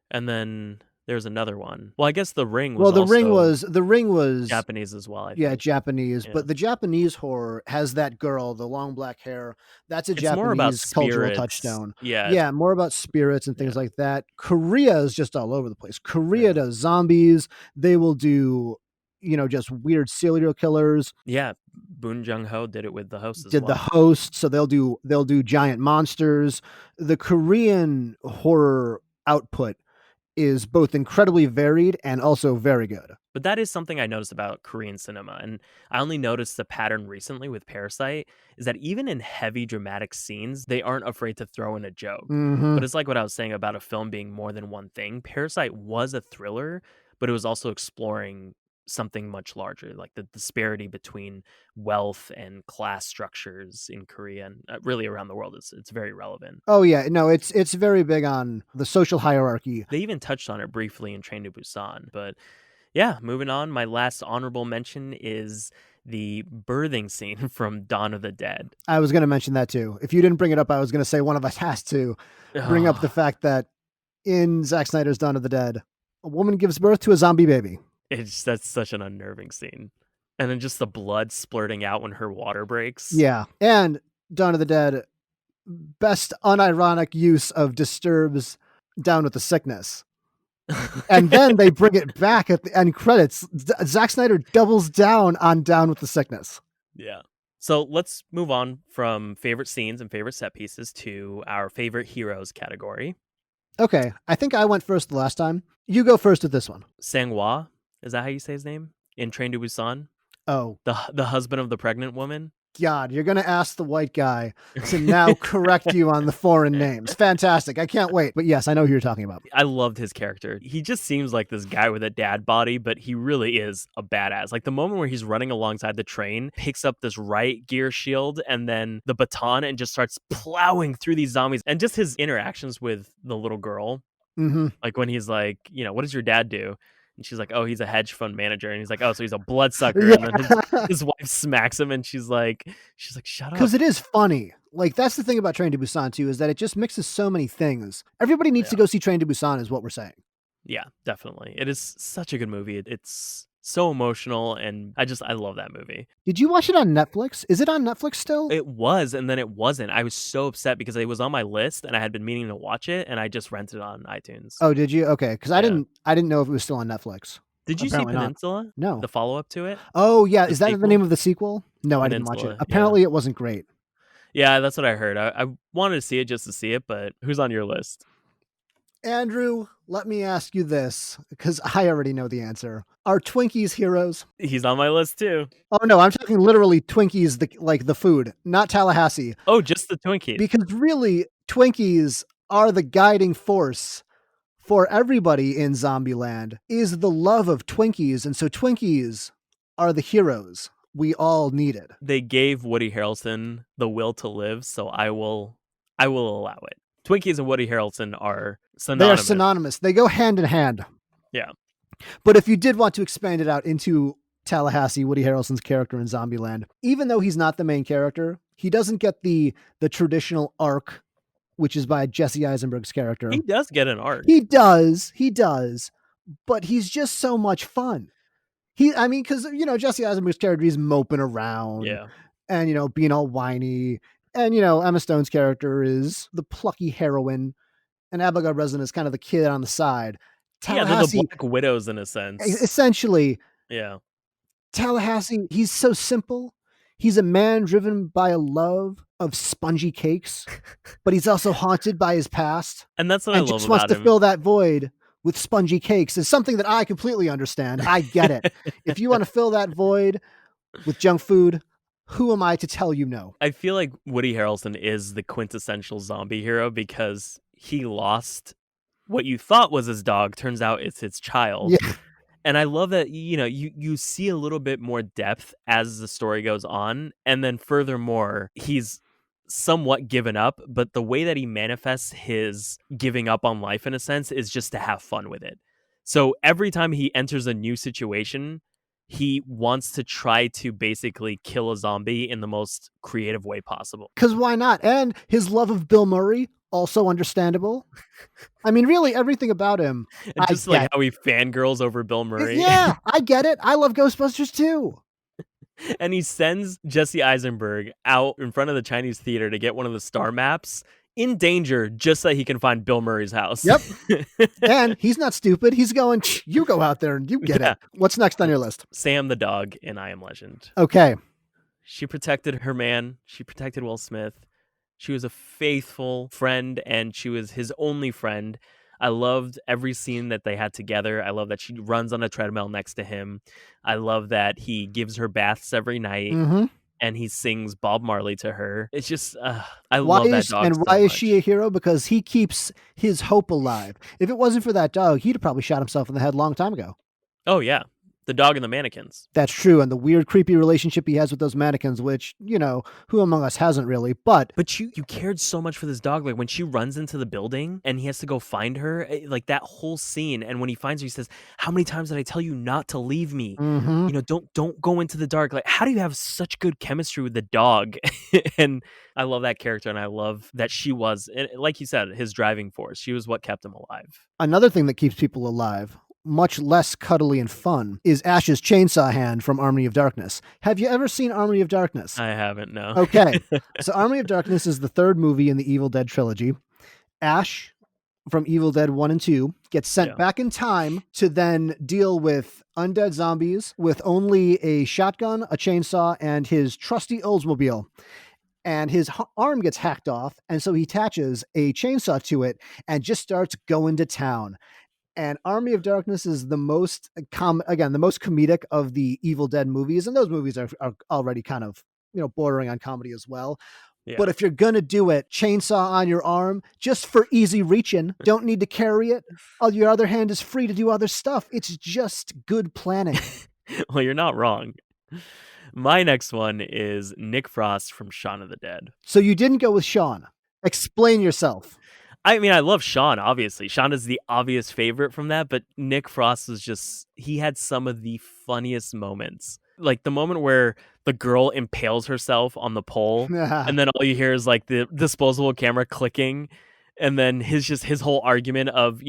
And then there's another one. Well, I guess The Ring was Well, also the ring was Japanese as well, I yeah, think. Japanese, Yeah. but the Japanese horror has that girl, the long black hair. That's a It's more about Japanese cultural spirits. touchstone. Yeah. Yeah, more about spirits and things Yeah. like that. Korea is just all over the place. Korea Yeah. does zombies. They will do, just weird serial killers. Yeah. Boon Jung-ho did it with The Host as Did well. the Host, so they'll do giant monsters. The Korean horror output is both incredibly varied and also very good. But that is something I noticed about Korean cinema, and I only noticed the pattern recently with Parasite, is that even in heavy dramatic scenes, they aren't afraid to throw in a joke. Mhm. But it's like what I was saying about a film being more than one thing. Parasite was a thriller, but it was also exploring something much larger, like the disparity between wealth and class structures in Korea and really around the world. It's very relevant. Oh yeah, no, it's very big on the social hierarchy. They even touched on it briefly in Train to Busan. But yeah, moving on, my last honorable mention is the birthing scene from Dawn of the Dead. I was going to mention that too. If you didn't bring it up, I was going to say one of us has to bring up the fact that in Zack Snyder's Dawn of the Dead, a woman gives birth to a zombie baby. That's such an unnerving scene. And then just the blood splurting out when her water breaks. Yeah. And Dawn of the Dead, best unironic use of Disturbed's Down with the Sickness. And then they bring it back at the end credits. Zack Snyder doubles down on Down with the Sickness. Yeah. So let's move on from favorite scenes and favorite set pieces to our favorite heroes category. Okay, I think I went first the last time. You go first with this one. Sang-Hwa, is that how you say his name? In Train to Busan? Oh. The husband of the pregnant woman? God, you're going to ask the white guy to now correct you on the foreign names. Fantastic. I can't wait. But yes, I know who you're talking about. I loved his character. He just seems like this guy with a dad body, but he really is a badass. Like the moment where he's running alongside the train, picks up this right gear shield and then the baton and just starts plowing through these zombies. And just his interactions with the little girl. Mm-hmm. Like when he's like, what does your dad do? And she's like, oh, he's a hedge fund manager. And he's like, oh, so he's a bloodsucker. Yeah. And then his wife smacks him and she's like, shut up. Because it is funny. Like, that's the thing about Train to Busan, too, is that it just mixes so many things. Everybody needs to go see Train to Busan is what we're saying. Yeah, definitely. It is such a good movie. It's so emotional, and I love that movie. Did you watch it on Netflix? Is it on Netflix still? It was, and then it wasn't. I was so upset because it was on my list, and I had been meaning to watch it, and I just rented it on iTunes. Oh, did you? Okay, because I didn't know if it was still on Netflix. Did you see Peninsula? Not. No. The follow-up to it? Oh, yeah. Is that the name of the sequel? No, Peninsula, I didn't watch it. Apparently, it wasn't great. Yeah, that's what I heard. I wanted to see it just to see it, but who's on your list? Andrew, let me ask you this, because I already know the answer. Are Twinkies heroes? He's on my list, too. Oh, no, I'm talking literally Twinkies, like the food, not Tallahassee. Oh, just the Twinkies. Because really, Twinkies are the guiding force for everybody in Zombieland, is the love of Twinkies. And so Twinkies are the heroes we all needed. They gave Woody Harrelson the will to live, so I will allow it. Twinkies and Woody Harrelson are synonymous. They are synonymous. They go hand in hand. Yeah. But if you did want to expand it out into Tallahassee, Woody Harrelson's character in Zombieland, even though he's not the main character, he doesn't get the traditional arc, which is by Jesse Eisenberg's character. He does get an arc. He does. But he's just so much fun. Because, Jesse Eisenberg's character, he's moping around. Yeah. And, being all whiny. And, Emma Stone's character is the plucky heroine. And Abigail Breslin is kind of the kid on the side. Yeah, they're the Black Widows in a sense. Essentially. Yeah. Tallahassee, he's so simple. He's a man driven by a love of spongy cakes, but he's also haunted by his past. And that's what I love about him. And just wants to fill that void with spongy cakes. Is something that I completely understand. I get it. If you want to fill that void with junk food, who am I to tell you no? I feel like Woody Harrelson is the quintessential zombie hero because he lost what you thought was his dog. Turns out it's his child. Yeah. And I love that, you see a little bit more depth as the story goes on. And then furthermore, he's somewhat given up, but the way that he manifests his giving up on life, in a sense, is just to have fun with it. So every time he enters a new situation, he wants to try to basically kill a zombie in the most creative way possible. Because why not? And his love of Bill Murray, also understandable. Really, everything about him. And just like how he fangirls over Bill Murray. Yeah, I get it. I love Ghostbusters too. And he sends Jesse Eisenberg out in front of the Chinese theater to get one of the star maps in danger just so he can find Bill Murray's house. Yep. And he's not stupid. He's going, you go out there and you get it. What's next on your list? Sam the dog in I Am Legend. Okay. She protected her man. She protected Will Smith. She was a faithful friend, and she was his only friend. I loved every scene that they had together. I love that she runs on a treadmill next to him. I love that he gives her baths every night, and he sings Bob Marley to her. It's just, I love that dog. And why is she a hero? Because he keeps his hope alive. If it wasn't for that dog, he'd have probably shot himself in the head a long time ago. Oh, yeah. The dog and the mannequins. That's true. And the weird, creepy relationship he has with those mannequins, which, who among us hasn't really, but you cared so much for this dog. Like when she runs into the building and he has to go find her, like that whole scene. And when he finds her, he says, how many times did I tell you not to leave me? Don't go into the dark. Like, how do you have such good chemistry with the dog? And I love that character. And I love that she was, like you said, his driving force. She was what kept him alive. Another thing that keeps people alive, much less cuddly and fun, is Ash's chainsaw hand from Army of Darkness. Have you ever seen Army of Darkness? I haven't, no. Okay. So Army of Darkness is the third movie in the Evil Dead trilogy. Ash from Evil Dead 1 and 2 gets sent back in time to then deal with undead zombies with only a shotgun, a chainsaw, and his trusty Oldsmobile. And his arm gets hacked off, and so he attaches a chainsaw to it and just starts going to town. And Army of Darkness is the most the most comedic of the Evil Dead movies, and those movies are already kind of, bordering on comedy as well. Yeah. But if you're going to do it, chainsaw on your arm, just for easy reaching, don't need to carry it. Your other hand is free to do other stuff. It's just good planning. Well, you're not wrong. My next one is Nick Frost from Shaun of the Dead. So you didn't go with Shaun. Explain yourself. I mean, I love Shaun, obviously. Shaun is the obvious favorite from that, but Nick Frost was he had some of the funniest moments. Like the moment where the girl impales herself on the pole, and then all you hear is like the disposable camera clicking, and then his whole argument of,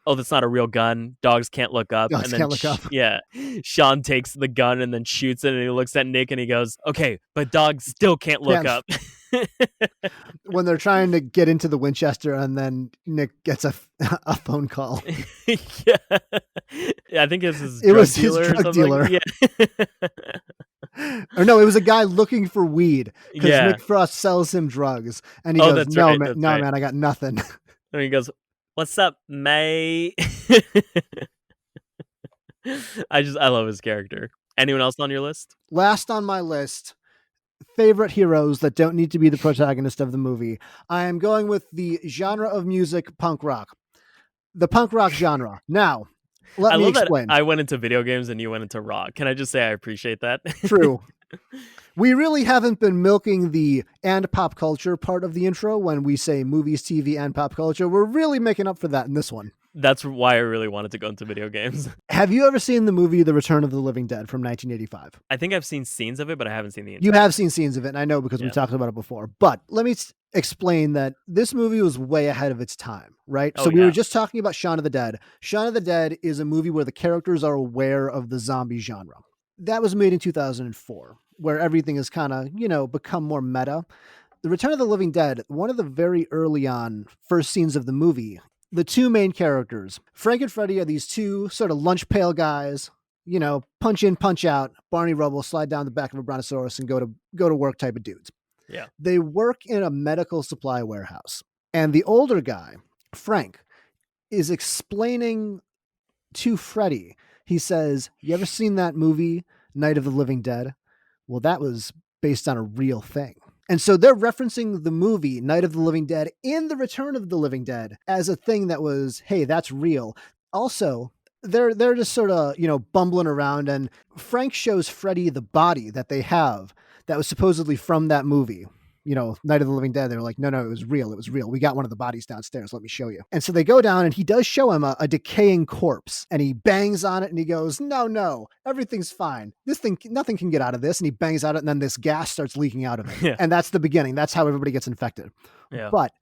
oh, that's not a real gun. Dogs can't look up. Dogs can't look up. Yeah. Shaun takes the gun and then shoots it, and he looks at Nick and he goes, okay, but dogs still can't look up. When they're trying to get into the Winchester, and then Nick gets a phone call. Yeah. I think it was his drug dealer. Yeah. Or no, it was a guy looking for weed because Nick Frost sells him drugs. And he goes, man, I got nothing. And he goes, what's up, mate? I love his character. Anyone else on your list? Last on my list, favorite heroes that don't need to be the protagonist of the movie. I am going with the genre of music, punk rock. The punk rock genre. Now, let me explain. I went into video games and you went into rock. Can I just say I appreciate that? True. We really haven't been milking the and pop culture part of the intro when we say movies, TV, and pop culture. We're really making up for that in this one. That's why I really wanted to go into video games. Have you ever seen the movie The Return of the Living Dead from 1985? I think I've seen scenes of it, but I haven't seen the intro. You have seen scenes of it, and I know because we talked about it before. But let me explain that this movie was way ahead of its time, right? So we were just talking about Shaun of the Dead. Shaun of the Dead is a movie where the characters are aware of the zombie genre. That was made in 2004, where everything has kind of, become more meta. The Return of the Living Dead, one of the very early on first scenes of the movie, the two main characters, Frank and Freddy, are these two sort of lunch pail guys, punch in, punch out, Barney Rubble, slide down the back of a brontosaurus and go to work type of dudes. Yeah. They work in a medical supply warehouse. And the older guy, Frank, is explaining to Freddy. He says, you ever seen that movie, Night of the Living Dead? Well, that was based on a real thing. And so they're referencing the movie Night of the Living Dead in The Return of the Living Dead as a thing that was, hey, that's real. Also, they're just sort of, bumbling around, and Frank shows Freddy the body that they have that was supposedly from that movie. Night of the Living Dead, they're like, no, it was real. It was real. We got one of the bodies downstairs. Let me show you. And so they go down, and he does show him a decaying corpse, and he bangs on it, and he goes, no, everything's fine. Nothing can get out of this. And he bangs on it, and then this gas starts leaking out of it. Yeah. And that's the beginning. That's how everybody gets infected. Yeah. But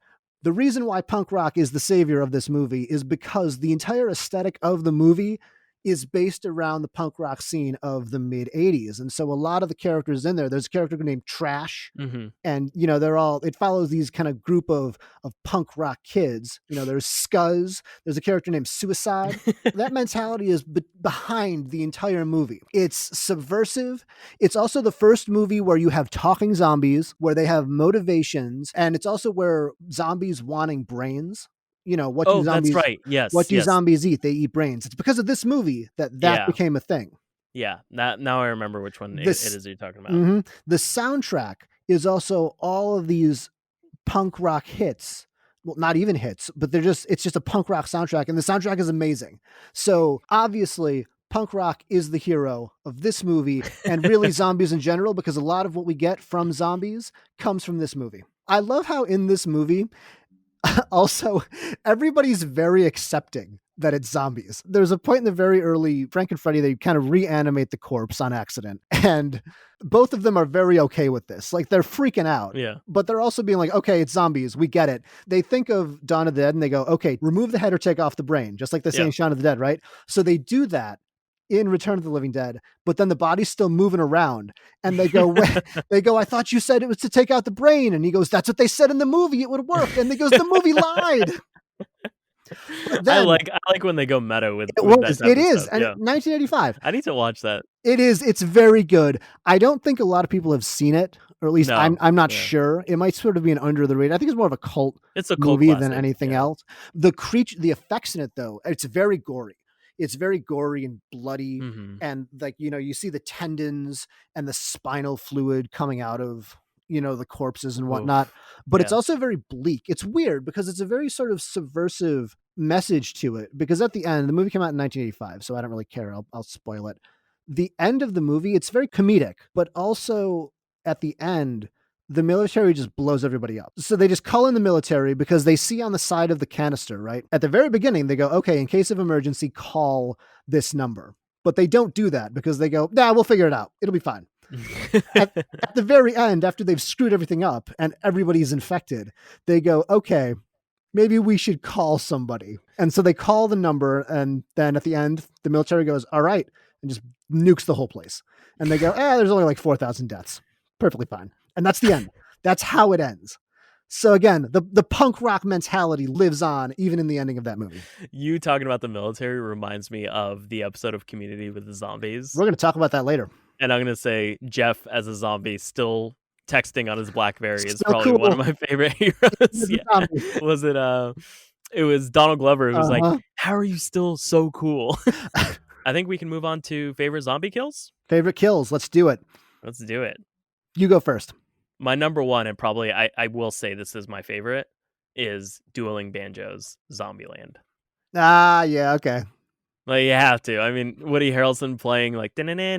the reason why punk rock is the savior of this movie is because the entire aesthetic of the movie is based around the punk rock scene of the mid 80s. And so a lot of the characters in there's a character named Trash. Mm-hmm. And, it follows these kind of group of punk rock kids. There's Scuzz. There's a character named Suicide. That mentality is behind the entire movie. It's subversive. It's also the first movie where you have talking zombies, where they have motivations. And it's also where zombies wanting brains. What do zombies? That's right. Yes. What do zombies eat? They eat brains. It's because of this movie that became a thing. Yeah. Now I remember which one it is you're talking about. Mm-hmm. The soundtrack is also all of these punk rock hits. Well, not even hits, but it's just a punk rock soundtrack, and the soundtrack is amazing. So obviously, punk rock is the hero of this movie, and really zombies in general, because a lot of what we get from zombies comes from this movie. I love how in this movie, Also, everybody's very accepting that it's zombies. There's a point in the very early Frank and Freddy, they kind of reanimate the corpse on accident. And both of them are very okay with this. Like, they're freaking out. Yeah. But they're also being like, okay, it's zombies. We get it. They think of Dawn of the Dead and they go, okay, remove the head or take off the brain, just like they say in Shaun of the Dead, right? So they do that in Return of the Living Dead, but then the body's still moving around and they go, I thought you said it was to take out the brain. And he goes, that's what they said in the movie. It would work. And he goes, the movie lied. Then, I like when they go meta with that. It is. Stuff. And 1985. I need to watch that. It is. It's very good. I don't think a lot of people have seen it, or at least I'm not sure. It might sort of be an under the radar. I think it's more of a cult. It's a cult movie classic, than anything else. The effects in it though, it's very gory. It's very gory and bloody. Mm-hmm. And like, you see the tendons and the spinal fluid coming out of, the corpses and whatnot, but it's also very bleak. It's weird because it's a very sort of subversive message to it, because at the end, the movie came out in 1985, so I don't really care. I'll spoil it. The end of the movie, it's very comedic, but also at the end, the military just blows everybody up. So they just call in the military because they see on the side of the canister, right? At the very beginning, they go, okay, in case of emergency, call this number. But they don't do that because they go, nah, we'll figure it out. It'll be fine. at the very end, after they've screwed everything up and everybody's infected, they go, okay, maybe we should call somebody. And so they call the number, and then at the end, the military goes, all right, and just nukes the whole place. And they go, there's only like 4,000 deaths. Perfectly fine. And that's the end. That's how it ends. So again, the punk rock mentality lives on even in the ending of that movie. You talking about the military reminds me of the episode of Community with the zombies. We're going to talk about that later. And I'm going to say Jeff as a zombie still texting on his BlackBerry is so probably cool. One of my favorite heroes. Was it it was Donald Glover who was like, how are you still so cool? I think we can move on to favorite zombie kills. Favorite kills. Let's do it. Let's do it. You go first. My number one, and probably I will say this is my favorite, is Dueling Banjos, Zombieland. Yeah, okay. Like, you have to. I mean, Woody Harrelson playing like, and then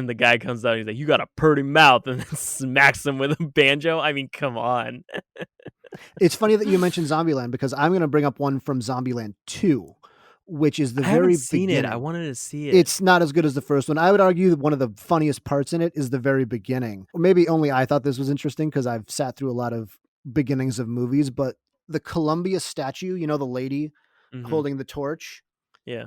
the guy comes out and he's like, you got a pretty mouth, and then smacks him with a banjo. I mean, come on. It's funny that you mentioned Zombieland, because I'm going to bring up one from Zombieland 2, which is the I very haven't seen beginning. It. I wanted to see it. It's not as good as the first one. I would argue that one of the funniest parts in it is the very beginning. Or maybe only I thought this was interesting because I've sat through a lot of beginnings of movies, but the Columbia statue, the lady holding the torch. Yeah.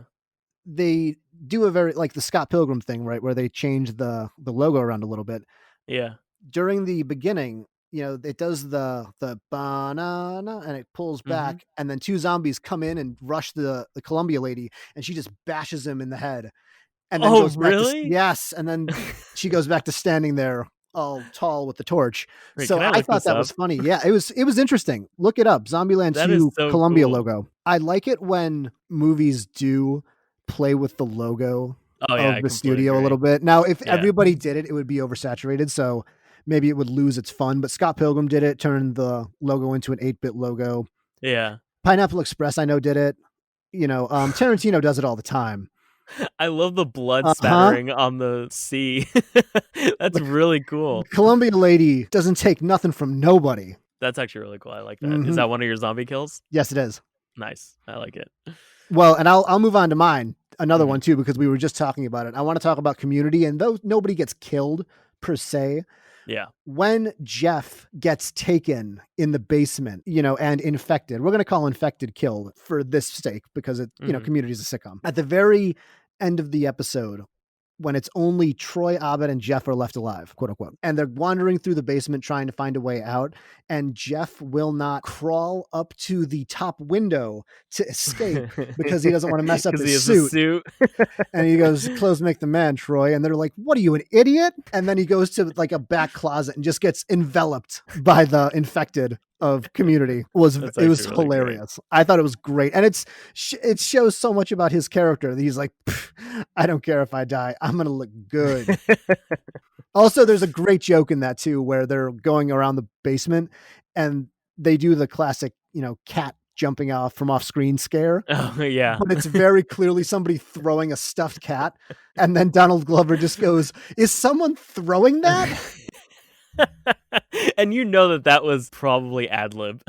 They do a very, like the Scott Pilgrim thing, right? Where they change the logo around a little bit. Yeah. During the beginning, it does the banana and it pulls back, and then two zombies come in and rush the Columbia lady, and she just bashes him in the head. And then goes back really? Yes. And then she goes back to standing there all tall with the torch. Wait, so I thought that was funny. Yeah, it was interesting. Look it up. Zombieland 2 so Columbia cool. logo. I like it when movies do play with the logo of the studio a little bit. Now, if everybody did it, it would be oversaturated. So maybe it would lose its fun, but Scott Pilgrim did it, turned the logo into an 8-bit logo. Yeah. Pineapple Express, I know, did it. Tarantino does it all the time. I love the blood spattering on the sea. That's really cool. Columbia lady doesn't take nothing from nobody. That's actually really cool. I like that. Is that one of your zombie kills? Yes, it is. Nice. I like it. Well, and I'll move on to mine. Another one too, because we were just talking about it. I want to talk about Community, and though nobody gets killed per se. Yeah. When Jeff gets taken in the basement, and infected, we're going to call infected kill for this sake because it, Community is a sitcom. At the very end of the episode, when it's only Troy, Abed, and Jeff are left alive, quote unquote, and they're wandering through the basement trying to find a way out, and Jeff will not crawl up to the top window to escape because he doesn't want to mess up his suit. And he goes, clothes make the man, Troy. And they're like, what are you, an idiot? And then he goes to like a back closet and just gets enveloped by the infected of Community. It was really hilarious. Great. I thought it was great. And it shows so much about his character that he's like, I don't care if I die. I'm going to look good. Also, there's a great joke in that too, where they're going around the basement and they do the classic, cat jumping off screen scare. Oh, yeah. But it's very clearly somebody throwing a stuffed cat. And then Donald Glover just goes, is someone throwing that? And you know that was probably ad lib.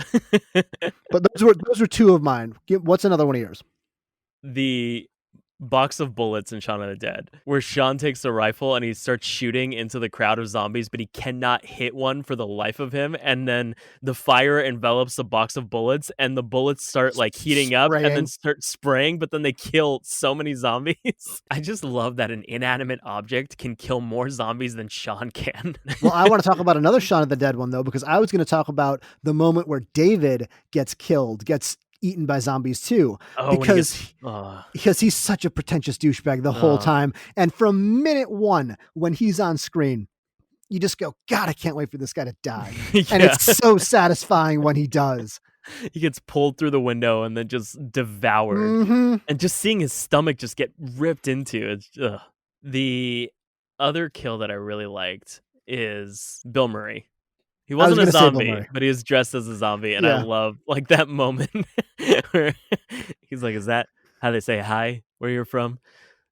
But those were two of mine. What's another one of yours? The box of bullets in Shaun of the Dead, where Shaun takes the rifle and he starts shooting into the crowd of zombies, but he cannot hit one for the life of him. And then the fire envelops the box of bullets, and the bullets start like heating up and then start spraying, but then they kill so many zombies. I just love that an inanimate object can kill more zombies than Shaun can. Well, I want to talk about another Shaun of the Dead one, though, because I was going to talk about the moment where David gets eaten by zombies too, because he's such a pretentious douchebag the whole time. And from minute one, when he's on screen, you just go, God, I can't wait for this guy to die. And it's so satisfying when he does. He gets pulled through the window and then just devoured. And just seeing his stomach just get ripped into. The other kill that I really liked is Bill Murray. He wasn't a zombie, but he was dressed as a zombie, and I love like that moment where he's like, "Is that how they say hi? Where you're from?"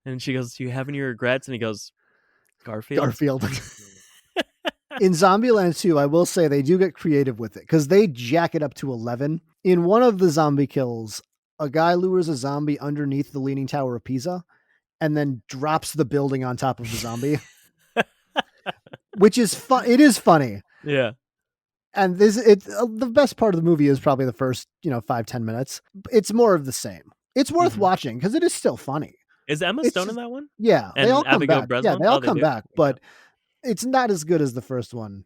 And she goes, "Do you have any regrets?" And he goes, "Garfield." In Zombieland 2, I will say they do get creative with it because they jack it up to 11. In one of the zombie kills, a guy lures a zombie underneath the Leaning Tower of Pisa and then drops the building on top of the zombie, which is fun. It is funny. Yeah. And the best part of the movie is probably the first, 5-10 minutes. It's more of the same. It's worth watching because it is still funny. Is Emma Stone in that one? Yeah, and they all come Abigail back. Breslin? Yeah, they all come back, but it's not as good as the first one.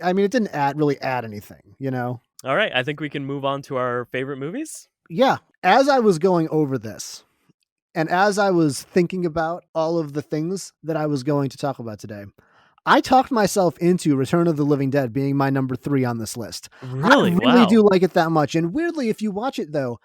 I mean, it didn't really add anything, All right, I think we can move on to our favorite movies. Yeah, as I was going over this, and as I was thinking about all of the things that I was going to talk about today, I talked myself into Return of the Living Dead being my number 3 on this list. Really? I really do like it that much. And weirdly, if you watch it, though,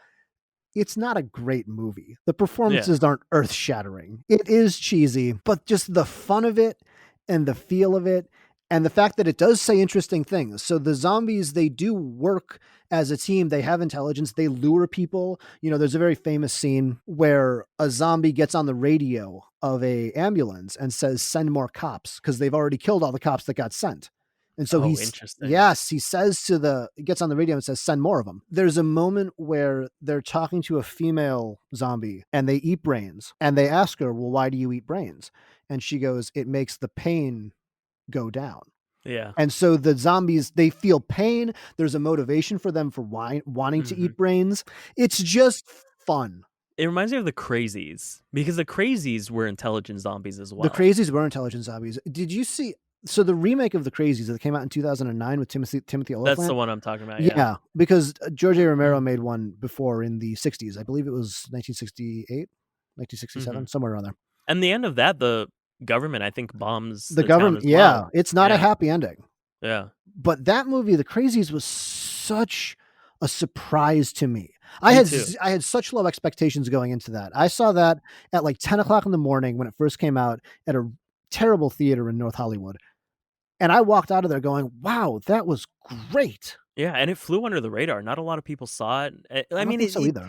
it's not a great movie. The performances aren't earth-shattering. It is cheesy, but just the fun of it and the feel of it and the fact that it does say interesting things. So the zombies, they do work as a team. They have intelligence. They lure people. There's a very famous scene where a zombie gets on the radio of a ambulance and says, "Send more cops," because they've already killed all the cops that got sent. And so he gets on the radio and says, "Send more of them." There's a moment where they're talking to a female zombie and they eat brains, and they ask her, "Well, why do you eat brains?" And she goes, "It makes the pain go down." Yeah. And so the zombies, they feel pain. There's a motivation for them for wanting to eat brains. It's just fun. It reminds me of the Crazies, because the Crazies were intelligent zombies as well. The Crazies were intelligent zombies. Did you see? So the remake of the Crazies that came out in 2009 with Timothy Olyphant. That's the one I'm talking about. Yeah, because George A. Romero made one before in the 60s. I believe it was 1968, 1967, somewhere around there. And the end of that, the government, I think, bombs the government. Well. It's not a happy ending. Yeah. But that movie, The Crazies, was such a surprise to me. I had such low expectations going into that. I saw that at like 10 o'clock in the morning when it first came out at a terrible theater in North Hollywood. And I walked out of there going, wow, that was great. Yeah, and it flew under the radar. Not a lot of people saw it. I mean, it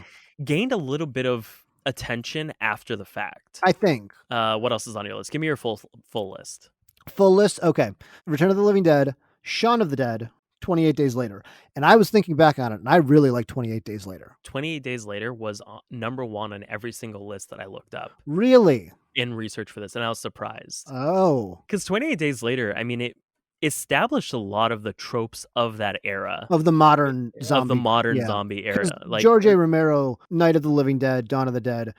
gained a little bit of attention after the fact. I think. What else is on your list? Give me your full list. Full list? Okay. Return of the Living Dead, Shaun of the Dead, 28 Days Later. And I was thinking back on it, and I really like 28 Days Later. 28 Days Later was number 1 on every single list that I looked up. Really? In research for this, and I was surprised. Oh. Because 28 Days Later, I mean, it established a lot of the tropes of that era. Of the modern zombie. Zombie era. Like George A. Romero, Night of the Living Dead, Dawn of the Dead,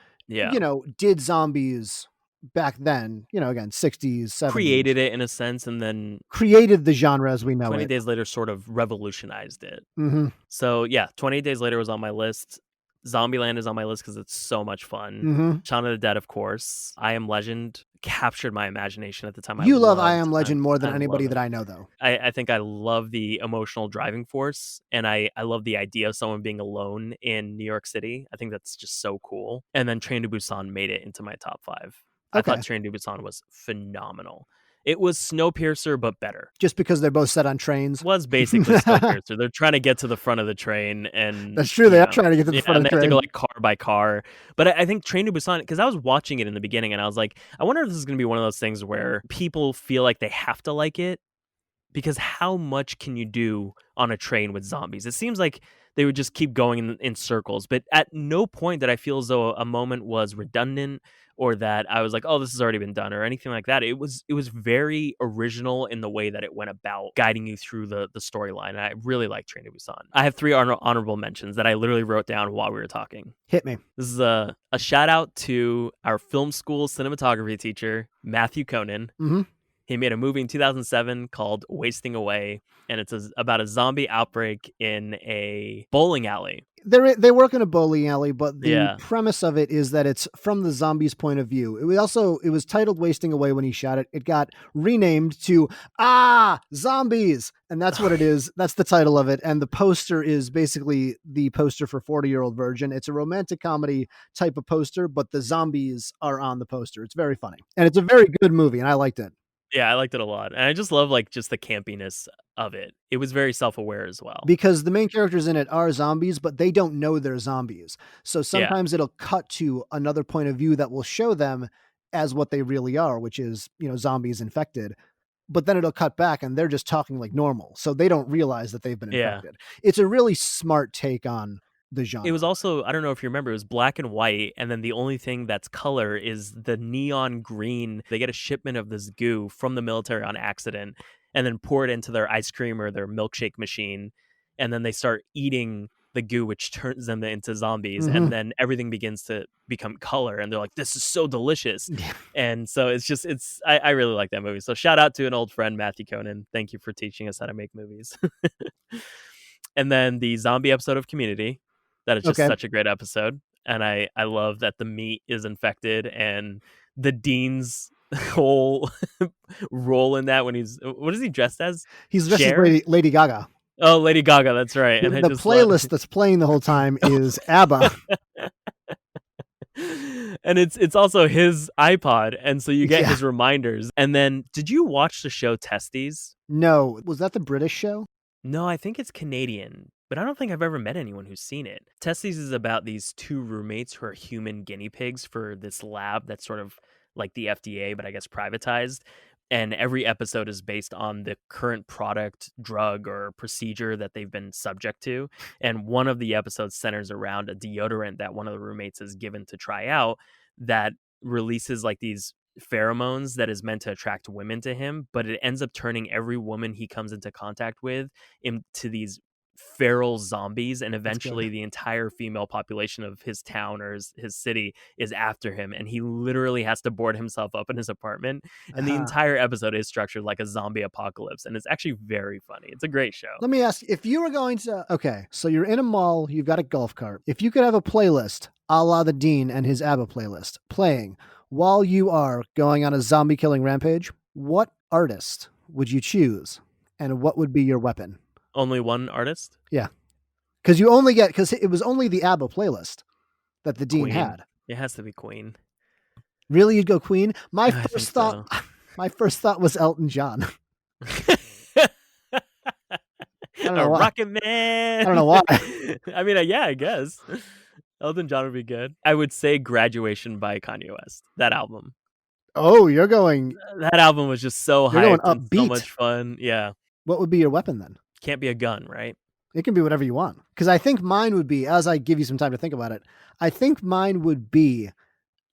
did zombies back then, again, 60s, 70s. Created it in a sense, and then created the genre as we know 20 it. Days Later sort of revolutionized it. Mm-hmm. So yeah, 28 Days Later was on my list. Zombieland is on my list because it's so much fun. Mm-hmm. Shaun of the Dead, of course. I Am Legend captured my imagination at the time. You love I Am Legend more than anybody that I know, though. I think I love the emotional driving force, and I love the idea of someone being alone in New York City. I think that's just so cool. And then Train to Busan made it into my top 5. I thought Train to Busan was phenomenal. It was Snowpiercer, but better. Just because they're both set on trains? Was basically Snowpiercer. They're trying to get to the front of the train. And that's true. They are trying to get to the front of the train. They have to go like car by car. But I think Train to Busan, because I was watching it in the beginning and I was like, I wonder if this is going to be one of those things where people feel like they have to like it because how much can you do on a train with zombies? It seems like they would just keep going in circles, but at no point did I feel as though a moment was redundant or that I was like, oh, this has already been done or anything like that. It was very original in the way that it went about guiding you through the storyline. And I really like Train to Busan. I have 3 honorable mentions that I literally wrote down while we were talking. Hit me. This is a shout out to our film school cinematography teacher, Matthew Conan. Mm-hmm. He made a movie in 2007 called Wasting Away, and it's about a zombie outbreak in a bowling alley. They work in a bowling alley, but the premise of it is that it's from the zombies' point of view. It was titled Wasting Away when he shot it. It got renamed to Zombies, and that's what it is. That's the title of it, and the poster is basically the poster for 40-Year-Old Virgin. It's a romantic comedy type of poster, but the zombies are on the poster. It's very funny, and it's a very good movie, and I liked it. Yeah, I liked it a lot. And I just love just the campiness of it. It was very self-aware as well. Because the main characters in it are zombies, but they don't know they're zombies. So sometimes it'll cut to another point of view that will show them as what they really are, which is, zombies infected. But then it'll cut back and they're just talking like normal. So they don't realize that they've been infected. It's a really smart take on the genre. It was also, I don't know if you remember, it was black and white, and then the only thing that's color is the neon green. They get a shipment of this goo from the military on accident and then pour it into their ice cream or their milkshake machine, and then they start eating the goo, which turns them into zombies, and then everything begins to become color, and they're like, this is so delicious. And so I really like that movie. So shout out to an old friend, Matthew Conan. Thank you for teaching us how to make movies. And then the zombie episode of Community. That is just such a great episode. And I love that the meat is infected and the Dean's whole role in that when what is he dressed as? He's dressed as Lady Gaga. Oh, Lady Gaga. That's right. And the playlist that's playing the whole time is ABBA. And it's also his iPod. And so you get his reminders. And then did you watch the show Testes? No. Was that the British show? No, I think it's Canadian. But I don't think I've ever met anyone who's seen it. Testes is about these 2 roommates who are human guinea pigs for this lab that's sort of like the FDA, but I guess privatized. And every episode is based on the current product, drug, or procedure that they've been subject to. And one of the episodes centers around a deodorant that one of the roommates is given to try out that releases like these pheromones that is meant to attract women to him, but it ends up turning every woman he comes into contact with into these feral zombies, and eventually the entire female population of his town or his city is after him, and he literally has to board himself up in his apartment, and the entire episode is structured like a zombie apocalypse, and it's actually very funny. It's a great show. Let me ask, if you were going to so you're in a mall, you've got a golf cart. If you could have a playlist a la the Dean and his ABBA playlist playing while you are going on a zombie killing rampage, what artist would you choose and what would be your weapon? Only one artist? Yeah. Because it was only the ABBA playlist that the Dean had. It has to be Queen. Really? You'd go Queen? My first thought was Elton John. I don't know why. Rocket Man. I don't know why. I mean, I guess. Elton John would be good. I would say Graduation by Kanye West. That album. Oh, you're going... That album was just so hyped and so much fun. Yeah. What would be your weapon then? Can't be a gun, right? It can be whatever you want. Because I think mine would be, as I give you some time to think about it, I think mine would be,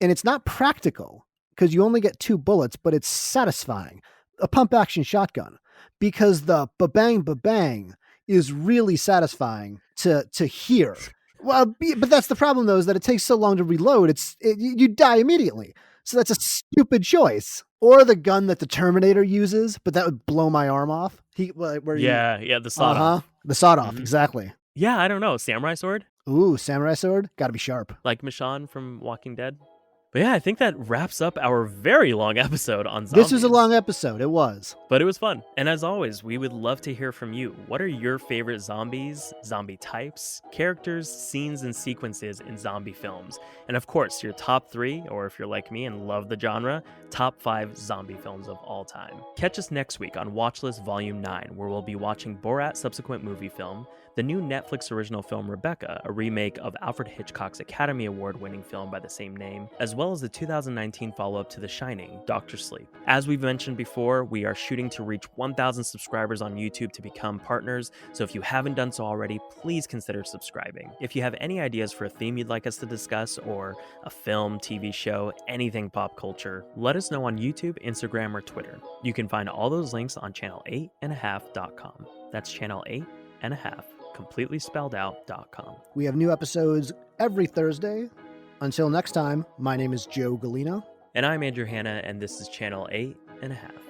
and it's not practical because you only get 2 bullets, but it's satisfying, a pump action shotgun, because the ba-bang, ba-bang is really satisfying to hear. Well, but that's the problem though, is that it takes so long to reload. You die immediately. So that's a stupid choice. Or the gun that the Terminator uses, but that would blow my arm off. The sawed off. The sawed off, exactly. Yeah, I don't know. Samurai sword? Ooh, samurai sword? Gotta be sharp. Like Michonne from Walking Dead? But yeah, I think that wraps up our very long episode on zombies. This was a long episode. It was. But it was fun. And as always, we would love to hear from you. What are your favorite zombies, zombie types, characters, scenes, and sequences in zombie films? And of course, your top 3, or if you're like me and love the genre, top 5 zombie films of all time. Catch us next week on Watchlist Volume 9, where we'll be watching Borat's subsequent movie film, the new Netflix original film Rebecca, a remake of Alfred Hitchcock's Academy Award-winning film by the same name, as well as the 2019 follow-up to The Shining, Doctor Sleep. As we've mentioned before, we are shooting to reach 1,000 subscribers on YouTube to become partners, so if you haven't done so already, please consider subscribing. If you have any ideas for a theme you'd like us to discuss, or a film, TV show, anything pop culture, let us know on YouTube, Instagram, or Twitter. You can find all those links on channel8.5.com. That's channel8.5, completely spelled out.com. We have new episodes every Thursday. Until next time, my name is Joe Galino. And I'm Andrew Hanna, and this is Channel 8.5.